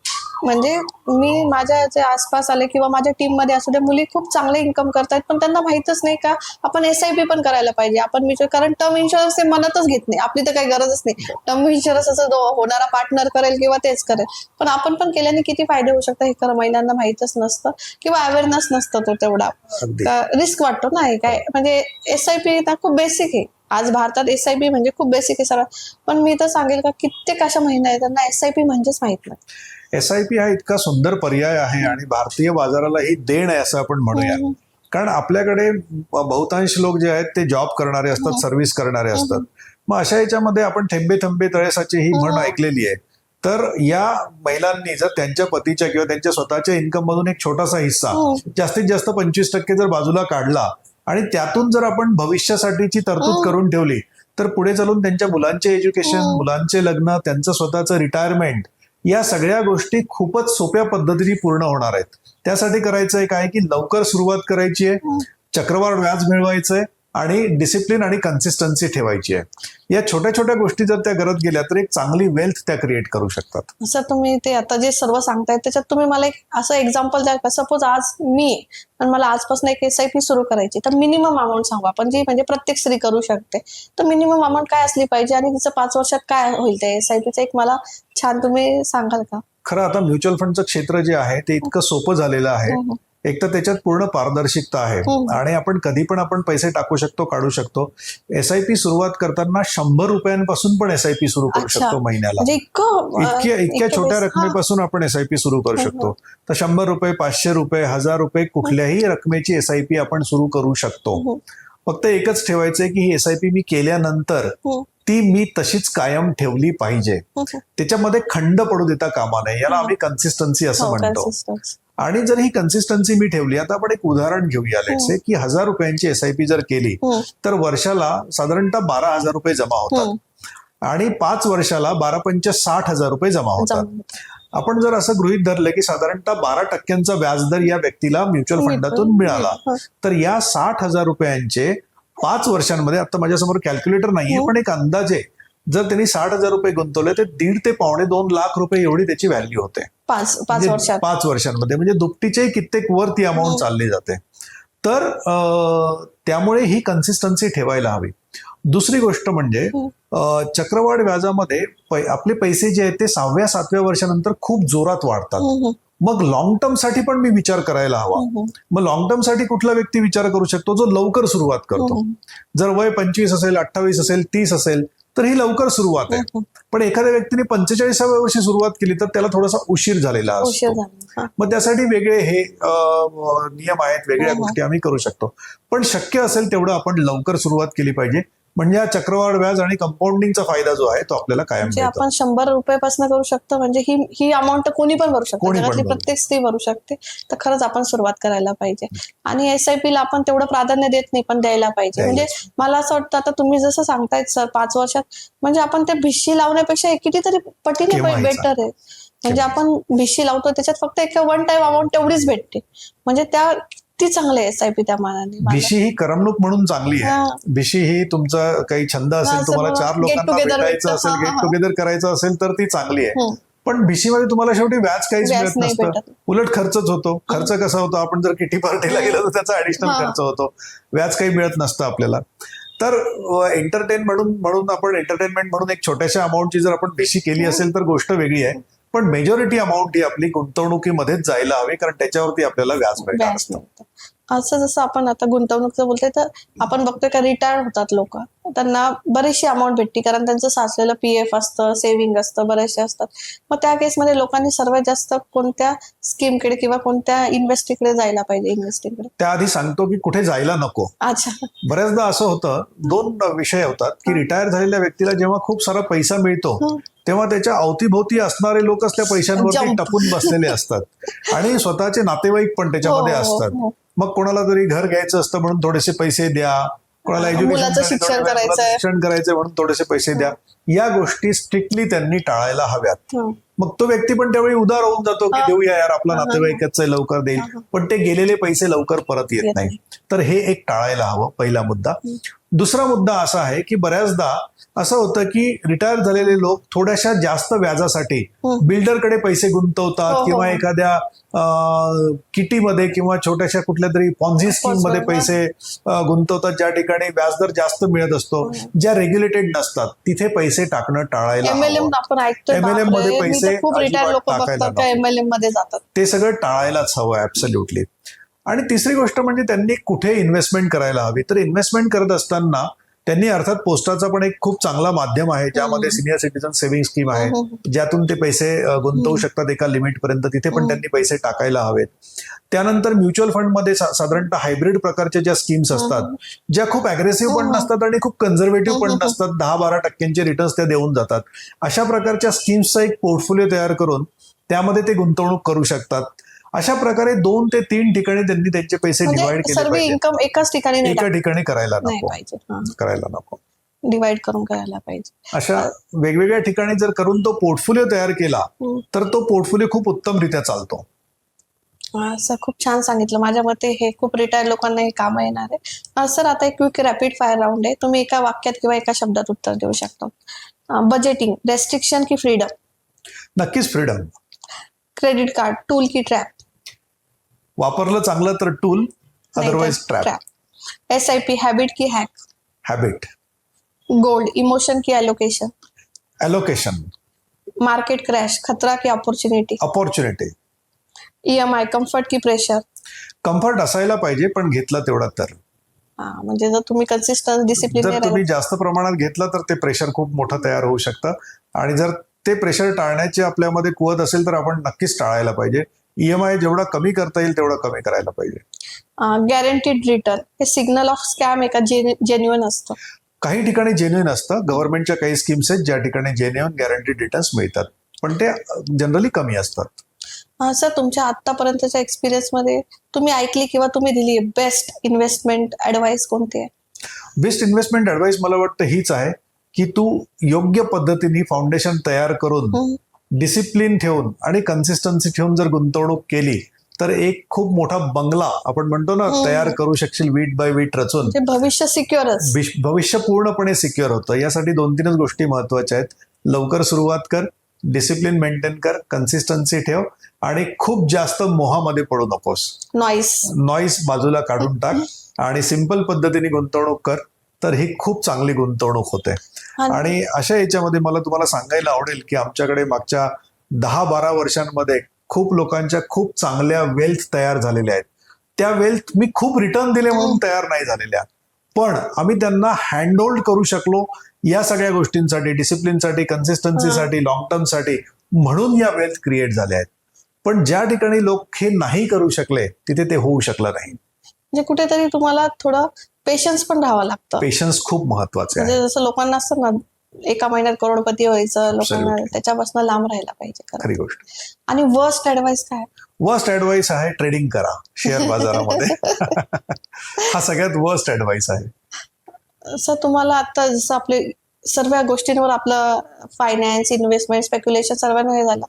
म्हणजे मी माझ्या जे आसपास आले किंवा माझ्या टीम मध्ये असू दे, मुली खूप चांगले इन्कम करतायत पण त्यांना माहितच नाही का आपण SIP पण करायला पाहिजे. आपण कारण टर्म इन्शुरन्स ते मनातच घेत नाही, आपली तर काही गरजच नाही. टर्म इन्शुरन्स असं होणारा पार्टनर करेल किंवा तेच करेल, पण आपण पण केल्याने किती फायदे होऊ शकतात हे खरं महिलांना माहितच नसतं किंवा अवेअरनेस नसतं तो तेवढा. रिस्क वाटतो ना हे काय, म्हणजे SIP ना खूप बेसिक आहे. आज भारतात SIP म्हणजे खूप बेसिक आहे सगळं, पण मी तर सांगेल का कित्येक अशा महिला आहेत त्यांना SIP म्हणजेच माहित नाही. SIP हा इतका सुंदर पर्याय आहे आणि भारतीय बाजाराला ही देण आहे असं आपण म्हणूया. कारण आपल्याकडे बहुतांश लोक जे आहेत ते जॉब करणारे असतात, सर्व्हिस करणारे असतात. मग अशा याच्यामध्ये आपण थेंबे थेंबे तळेसाचे ही म्हण ऐकलेली आहे. तर या महिलांनी जर त्यांच्या पतीच्या किंवा त्यांच्या स्वतःच्या इन्कम मधून एक छोटासा हिस्सा, जास्तीत जास्त 25% जर बाजूला काढला आणि त्यातून जर आपण भविष्यासाठीची तरतूद करून ठेवली तर पुढे चालून त्यांच्या मुलांचे एज्युकेशन, मुलांचे लग्न, त्यांचं स्वतःचं रिटायरमेंट, या सगळ्या गोष्टी खूपच सोप्या पद्धतीने पूर्ण होणार आहेत. त्यासाठी करायचंय काय की लवकर सुरुवात करायची आहे, चक्रवाढ व्याज मिळवायचंय आणि डिसिप्लिन आणि कन्सिस्टन्सी ठेवायची आहे. या छोट्या छोट्या गोष्टी जर त्या करत गेल्या तर एक चांगली वेल्थ त्या क्रिएट करू शकतात. असं तुम्ही ते आता जे सर्व सांगतायत त्याच्यात तुम्ही मला एक असं एक्झाम्पल द्या का, सपोज आज मी पण मला आजपासून एक SIP सुरू करायची, तर मिनिमम अमाऊंट सांगू आपण जी म्हणजे प्रत्येक स्त्री करू शकते. तर मिनिमम अमाऊंट काय असली पाहिजे आणि तिचं 5 वर्षात काय होईल ते SIPचं एक मला छान तुम्ही सांगाल का? खरं आता म्युच्युअल फंडचं क्षेत्र जे आहे ते इतकं सोपं झालेलं आहे. एक तर त्याच्यात पूर्ण पारदर्शकता आहे आणि आपण कधी पण आपण पैसे टाकू शकतो, काढू शकतो. SIP सुरुवात करताना 100 रुपयांपासून पण SIP सुरू करू शकतो महिन्याला. इतक्या छोट्या रकमेपासून आपण SIP सुरू करू शकतो. तर 100 रुपये, 500 रुपये, 1000 रुपये कुठल्याही रकमेची SIP आपण सुरू करू शकतो. फक्त एकच ठेवायचंय की ही SIP मी केल्यानंतर ती मी तशीच कायम ठेवली पाहिजे. त्याच्यामध्ये खंड पडू देता कामा नये. याला आम्ही कन्सिस्टन्सी असं म्हणतो. आणि जर ही कन्सिस्टन्सी मी ठेवली, आता आपण एक उदाहरण घेऊया, लेट्स से की 1,000 रुपयांची SIP जर केली तर वर्षाला साधारणतः 12,000 रुपये जमा होतात आणि 5 वर्षाला 12×5 60,000 रुपये जमा होतात. आपण जर असं गृहीत धरलं की साधारणतः 12% व्याजदर या व्यक्तीला म्युच्युअल फंडातून मिळाला, तर या 60,000 रुपयांचे 5 वर्षांमध्ये, आता माझ्यासमोर कॅल्क्युलेटर नाहीये पण एक अंदाजे जर त्यांनी 60,000 रुपये गुंतवले तर 1.5 ते 2.5 लाख रुपये एवढी त्याची व्हॅल्यू होते 5 वर्षांमध्ये. म्हणजे दुपटीचे कित्येक वर ती अमाऊंट चालली जाते. तर त्यामुळे ही कन्सिस्टन्सी ठेवायला हवी. दुसरी गोष्ट म्हणजे चक्रवाढ व्याजामध्ये आपले पैसे जे आहेत ते 6व्या-7व्या वर्षानंतर खूप जोरात वाढतात. मग लॉंग टर्म साठी पण मी विचार करायला हवा. मग लॉंग टर्म साठी कुठला व्यक्ती विचार करू शकतो? जो लवकर सुरुवात करतो. जर वय 25 असेल, 28 असेल, 30 असेल तर ही लवकर सुरुवात आहे. पण एखाद्या व्यक्तीने 45व्या वर्षी सुरुवात केली तर त्याला थोडासा उशीर झालेला असतो. मग त्यासाठी वेगळे हे नियम आहेत, वेगळ्या गोष्टी आम्ही करू शकतो. पण शक्य असेल तेवढं आपण लवकर सुरुवात केली पाहिजे. म्हणजे हा चक्रवाढ व्याज आणि कंपाऊंडिंगचा फायदा जो आहे तो आपल्याला कायम मिळतो. आपण 100 रुपयापासून करू शकतो. म्हणजे ही अमाऊंट कोणी पण भरू शकतो, जगातली प्रत्येक स्त्री भरू शकते. तर खरंच आपण सुरुवात करायला पाहिजे. आणि SIP ला आपण तेवढं प्राधान्य देत नाही, पण द्यायला पाहिजे. म्हणजे मला असं वाटतं, आता तुम्ही जसं सांगतायत सर 5 वर्षात, म्हणजे आपण ते भिशी लावण्यापेक्षा कितीतरी पटीने बेटर आहे. म्हणजे आपण भिशी लावतो त्याच्यात फक्त एक 1 टाइम अमाऊंट तेवढीच भेटते. म्हणजे त्या ती चांगली आहे SIP त्या मानाने. भिशी ही करमणूक म्हणून चांगली आहे. भिशी ही तुमचा काही छंद असेल, तुम्हाला 4 लोकांना भेटायचं असेल, गेट टुगेदर करायचं असेल तर ती चांगली आहे. पण भिशीमध्ये तुम्हाला शेवटी व्याज काहीच मिळत नसतं, उलट खर्चच होतो. खर्च कसा होतो? आपण जर किटी पार्टीला गेलो तर त्याचा ऍडिशनल खर्च होतो, व्याज काही मिळत नसतं आपल्याला. तर म्हणून आपण एंटरटेनमेंट म्हणून एक छोट्याशा अमाऊंटची जर आपण भिशी केली असेल तर गोष्ट वेगळी आहे. पण मेजॉरिटी अमाऊंट ही आपली गुंतवणुकीमध्येच जायला हवी, कारण त्याच्यावरती आपल्याला व्याज मिळणार असतं. असं जसं आपण आता गुंतवणूकचं बोलतोय, तर आपण बघतोय का रिटायर होतात लोक, त्यांना बरीचशी अमाऊंट भेटते, कारण त्यांचं साचलेलं PF असतं, सेव्हिंग असतं, बरेचसे असतात. मग त्या केसमध्ये लोकांनी सर्वात जास्त कोणत्या स्कीमकडे किंवा कोणत्या इन्व्हेस्टिंगकडे जायला पाहिजे? इन्व्हेस्टिंगकडे त्याआधी सांगतो की कुठे जायला नको. अच्छा. बऱ्याचदा असं होतं, 2 विषय होतात की रिटायर झालेल्या व्यक्तीला जेव्हा खूप सारा पैसा मिळतो तेव्हा त्याच्या अवतीभोवती असणारे लोक त्या पैशांवरती टपून बसलेले असतात आणि स्वतःचे नातेवाईक पण त्याच्यामध्ये असतात. मग कोणाला तरी घर घ्यायचं असतं म्हणून थोडेसे पैसे द्या, कोणाला एज्युकेशन शिक्षण करायचं म्हणून थोडेसे पैसे द्या. या गोष्टी स्ट्रिक्टली त्यांनी टाळायला हव्यात. मग तो व्यक्ती पण त्यावेळी उदार होऊन जातो की देऊया यार, आपला नातेवाईकच लवकर देईल, पण ते गेलेले पैसे लवकर परत येत नाही. तर हे एक टाळायला हवं, पहिला मुद्दा. दुसरा मुद्दा असा आहे की बऱ्याचदा असं होतं की रिटायर झालेले लोक थोड्याशा जास्त व्याजासाठी बिल्डरकडे पैसे गुंतवतात किंवा एखाद्या किटीमध्ये किंवा छोट्याशा कुठल्या तरी पॉन्झी स्कीम मध्ये पैसे गुंतवतात, ज्या ठिकाणी व्याजदर जास्त मिळत असतो, ज्या रेग्युलेटेड नसतात तिथे पैसे टाकणं टाळायला हवं. MLM मध्ये पैसे टाकायला ते सगळं टाळायलाच हवं, ऍब्सोल्युटली. आणि तिसरी गोष्ट म्हणजे त्यांनी कुठे इन्व्हेस्टमेंट करायला हवी. तर इन्व्हेस्टमेंट करत असताना त्यांनी अर्थात पोस्टाचा पण एक खूप चांगला माध्यम आहे, ज्यामध्ये सिनियर सिटीजन सेव्हिंग स्कीम आहे, ज्यातून ते पैसे गुंतवू शकतात एका लिमिट पर्यंत. तिथे पण त्यांनी पैसे टाकायला हवेत. त्यानंतर म्युच्युअल फंडमध्ये साधारणतः हायब्रिड प्रकारच्या ज्या स्कीम्स असतात, ज्या खूप अग्रेसिव्ह पण नसतात आणि खूप कन्झर्वेटिव्ह पण नसतात, 10-12% रिटर्न्स त्या देऊन जातात. अशा प्रकारच्या स्कीम्सचा एक पोर्टफोलिओ तयार करून त्यामध्ये ते गुंतवणूक करू शकतात. अशा प्रकारे 2 ते 3 ठिकाणी त्यांनी त्यांचे पैसे डिवाइड केले पाहिजे. इन्कम एका ठिकाणी करायला नको, डिवाइड करून करायला पाहिजे. अशा वेगवेगळ्या ठिकाणी जर करून तो पोर्टफोलिओ तयार केला तर तो पोर्टफोलिओ खूप उत्तमरित्या चालतो. असं खूप छान सांगितलं. माझ्या मते हे खूप रिटायर लोकांना हे काम येणार आहे. सर, आता एक क्विक रॅपिड फायर राऊंड आहे. तुम्ही एका वाक्यात किंवा एका शब्दात उत्तर देऊ शकता. बजेटिंग, रेस्ट्रिक्शन की फ्रीडम? नक्कीच फ्रीडम. क्रेडिट कार्ड, टूल की ट्रॅप? वापरलं चांगलं तर tool, otherwise trap. SIP, habit की हॅक? हॅबिट. गोल्ड, इमोशन की एलोकेशन? एलोकेशन. मार्केट क्रॅश, खतरा की अपॉर्च्युनिटी? अपॉर्च्युनिटी. EMI, कम्फर्ट की प्रेशर? कम्फर्ट असायला पाहिजे, पण घेतला तेवढा तर. म्हणजे जर तुम्ही कन्सिस्टन्स डिसिप्लिन जर तुम्ही जास्त प्रमाणात घेतला तर ते प्रेशर खूप मोठं तयार होऊ शकतं. आणि जर ते प्रेशर टाळण्याची आपल्यामध्ये कुवत असेल तर आपण नक्कीच टाळायला पाहिजे. EMI जेवढा कमी करता येईल तेवढा कमी करायला पाहिजे. गॅरंटीड रिटर्न हे सिग्नल ऑफ स्कॅम आहे का जेन्युइन असतं? काही ठिकाणी जेन्युइन असतं. गव्हर्नमेंटच्या काही स्कीम्स आहेत ज्या ठिकाणी जेन्युइन गॅरंटीड रिटर्न्स मिळतात, पण ते जनरली कमी असतात. सर, तुमच्या आतापर्यंतच्या एक्सपिरियन्स मध्ये तुम्ही ऐकली किंवा तुम्ही दिली बेस्ट इन्व्हेस्टमेंट ऍडवाइस कोणती आहे? बेस्ट इन्व्हेस्टमेंट ऍडवाइस मला वाटतं हीच आहे की तू योग्य पद्धतीने फाउंडेशन तयार करून डिसिप्लिन ठेवून आणि कन्सिस्टन्सी ठेवून जर गुंतवणूक केली तर एक खूप मोठा बंगला आपण म्हणतो ना तयार करू शकशील वीट बाय वीट रचून. म्हणजे भविष्य सिक्युअरच. भविष्य पूर्णपणे सिक्युअर होतं. यासाठी 2-3 गोष्टी महत्वाच्या आहेत. लवकर सुरुवात कर, डिसिप्लिन मेंटेन कर, कन्सिस्टन्सी ठेव आणि खूप जास्त मोहामध्ये पडू नकोस. नॉईस बाजूला काढून टाक आणि सिंपल पद्धतीने गुंतवणूक कर, तर ही खूप चांगली गुंतवणूक होते. आणि अशा याच्यामध्ये मला तुम्हाला सांगायला आवडेल की आमच्याकडे मागच्या 10-12 वर्षांमध्ये खूप लोकांच्या खूप चांगल्या वेल्थ तयार झालेल्या आहेत. त्या वेल्थ मी खूप रिटर्न दिले म्हणून तयार नाही झालेल्या, पण आम्ही त्यांना हँडहोल्ड करू शकलो या सगळ्या गोष्टींसाठी, डिसिप्लिनसाठी, कन्सिस्टन्सीसाठी, लॉंग टर्मसाठी, म्हणून या वेल्थ क्रिएट झाल्या आहेत. पण ज्या ठिकाणी लोक हे नाही करू शकले तिथे ते होऊ शकलं नाही. म्हणजे कुठेतरी तुम्हाला थोडं पेशन्स पण राहावं लागतं. पेशन्स खूप महत्वाचे आहे. म्हणजे जसं लोकांना असतं ना, एका महिन्यात करोडपती व्हायचं, लोकांना त्याच्यापासून लांब राहायला पाहिजे. खरी गोष्ट. आणि वर्स्ट ऍडवाइस काय? वर्स्ट ऍडवाइस आहे ट्रेडिंग करा शेअर बाजारामध्ये. हा सगळ्यात वर्स्ट ऍडवाइस आहे. सर, तुम्हाला आता जसं आपले सर्व गोष्टींवर आपलं फायनान्स, इन्व्हेस्टमेंट, स्पेक्युलेशन सर्वांना हे झालं,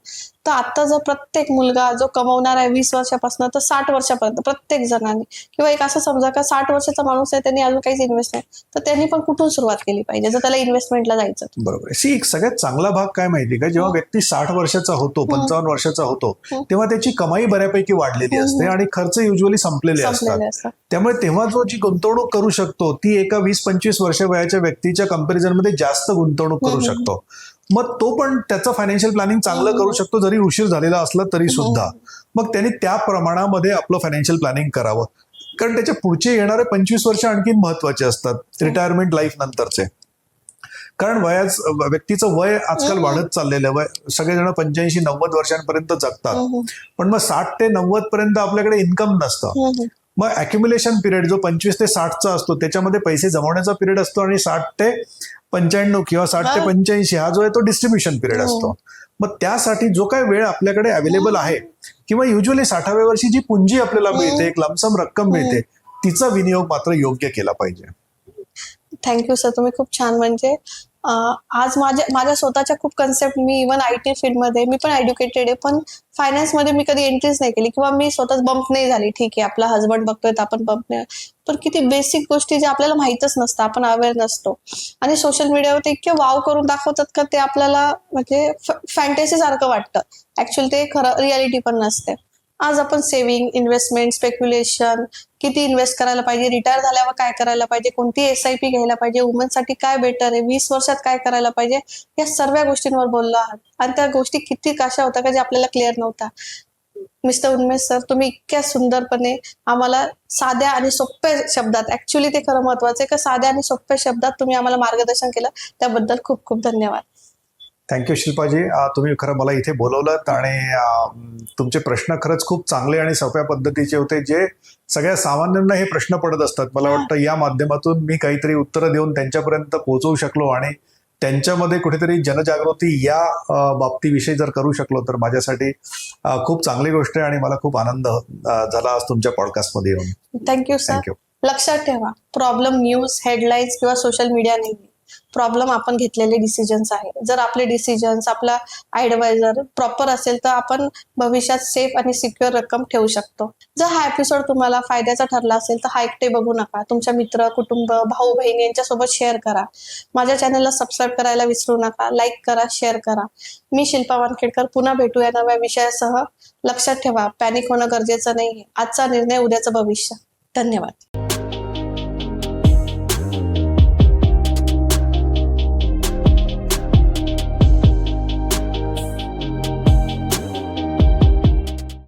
तर आता जर प्रत्येक मुलगा जो कमवणार आहे 20 वर्षापासून तर 60 वर्षापर्यंत प्रत्येक जणांनी, किंवा एक असं समजा का 60 वर्षाचा माणूस आहे, त्यांनी अजून काहीच इन्व्हेस्ट नाही, तर त्यांनी पण कुठून सुरुवात केली पाहिजे जर त्याला इन्व्हेस्टमेंटला जायचं? बरोबर आहे. एक सगळ्यात चांगला भाग काय माहिती का, जेव्हा व्यक्ती 60 वर्षाचा होतो, 55 वर्षाचा होतो, तेव्हा त्याची कमाई बऱ्यापैकी वाढलेली असते आणि खर्च युजली संपलेले असतात. त्यामुळे तेव्हा जो जी गुंतवणूक करू शकतो ती एका 20-25 वर्ष वयाच्या व्यक्तीच्या कंपॅरिझन मध्ये जास्त गुंतवणूक करू शकतो. मग तो पण त्याचं फायनान्शियल प्लॅनिंग चांगलं करू शकतो जरी उशीर झालेला असला तरी सुद्धा. मग त्यांनी त्या प्रमाणामध्ये आपलं फायनान्शियल प्लॅनिंग करावं, कारण त्याच्या पुढचे येणारे 25 वर्ष आणखी महत्वाचे असतात रिटायरमेंट लाईफ नंतरचे. कारण व्यक्तीचं वय आजकाल वाढत चाललेलं वय, सगळेजण 85-90 वर्षांपर्यंत जगतात, पण मग 60 ते 90 पर्यंत आपल्याकडे इन्कम नसतं. मग अॅक्युम्युलेशन पिरियड जो 25 ते 60चा असतो त्याच्यामध्ये पैसे जमवण्याचा पिरियड असतो, आणि 60 ते 95 किंवा 60 ते 85 हा जो आहे तो डिस्ट्रीब्युशन पिरियड असतो. मग त्यासाठी जो काही वेळ आपल्याकडे अवेलेबल आहे, किंवा युजली 60व्या वर्षी जी पुंजी आपल्याला मिळते, एक लमसम रक्कम मिळते, तिचा विनियोग मात्र योग्य केला पाहिजे. थँक्यू सर, तुम्ही खूप छान. म्हणजे आज माझ्या स्वतःच्या खूप कन्सेप्ट, मी इव्हन IT फील्डमध्ये मी पण एज्युकेटेड आहे, पण फायनान्समध्ये मी कधी एंट्रीच नाही केली, किंवा मी स्वतःच बंप नाही झाली. ठीक आहे, आपला हजबंड बघतोय तर आपण बंप नाही, पण किती बेसिक गोष्टी ज्या आपल्याला माहीतच नसतं, आपण अवेअर नसतो, आणि सोशल मीडियावर ते इतके वाव करून दाखवतात का ते आपल्याला म्हणजे फॅन्टसी सारखं वाटतं. ऍक्च्युअली ते खरं रियालिटी पण नसते. आज आपण सेव्हिंग, इन्व्हेस्टमेंट, स्पेक्युलेशन, किती इन्व्हेस्ट करायला पाहिजे, रिटायर झाल्यावर काय करायला पाहिजे, कोणती SIP घ्यायला पाहिजे, वुमनसाठी काय बेटर आहे, 20 वर्षात काय करायला पाहिजे, या सर्व गोष्टींवर बोललो आहात. आणि त्या गोष्टी किती कशा होत्या का जे आपल्याला क्लिअर नव्हता. मिस्टर उन्मेष सर, तुम्ही इतक्या सुंदरपणे आम्हाला साध्या आणि सोप्या शब्दात, ऍक्च्युअली ते खरं महत्वाचं आहे का साध्या आणि सोप्या शब्दात तुम्ही आम्हाला मार्गदर्शन केलं, त्याबद्दल खूप खूप धन्यवाद. थँक्यू शिल्पाजी. तुम्ही खरं मला इथे बोलवलं आणि तुमचे प्रश्न खरंच खूप चांगले आणि सोप्या पद्धतीचे होते, जे सगळ्या सामान्यांना हे प्रश्न पडत असतात. मला वाटतं या माध्यमातून मी काहीतरी उत्तरं देऊन त्यांच्यापर्यंत पोहोचवू शकलो, आणि त्यांच्यामध्ये कुठेतरी जनजागृती या बाबतीविषयी जर करू शकलो तर माझ्यासाठी खूप चांगली गोष्ट आहे, आणि मला खूप आनंद झाला आज तुमच्या पॉडकास्टमध्ये येऊन. Thank you sir. लक्षात ठेवा, प्रॉब्लेम न्यूज, हेडलाईन्स किंवा सोशल मीडिया नाही, प्रॉब्लेम आपण घेतलेले डिसिजन्स आहे. जर आपले डिसिजन्स, आपला ॲडवायझर प्रॉपर असेल तर आपण भविष्यात सेफ आणि सिक्युअर रक्कम ठेवू शकतो. जर हा एपिसोड तुम्हाला फायद्याचा ठरला असेल तर हा एकटे बघू नका, तुमच्या मित्र, कुटुंब, भाऊ बहीण यांच्यासोबत शेअर करा. माझ्या चॅनलला सबस्क्राईब करायला विसरू नका. लाईक करा, शेअर करा. मी शिल्पा वानखेडकर पुन्हा भेटूया नव्या विषयासह. लक्षात ठेवा, पॅनिक होणं गरजेचं नाहीये. आजचा निर्णय उद्याचं भविष्य. धन्यवाद.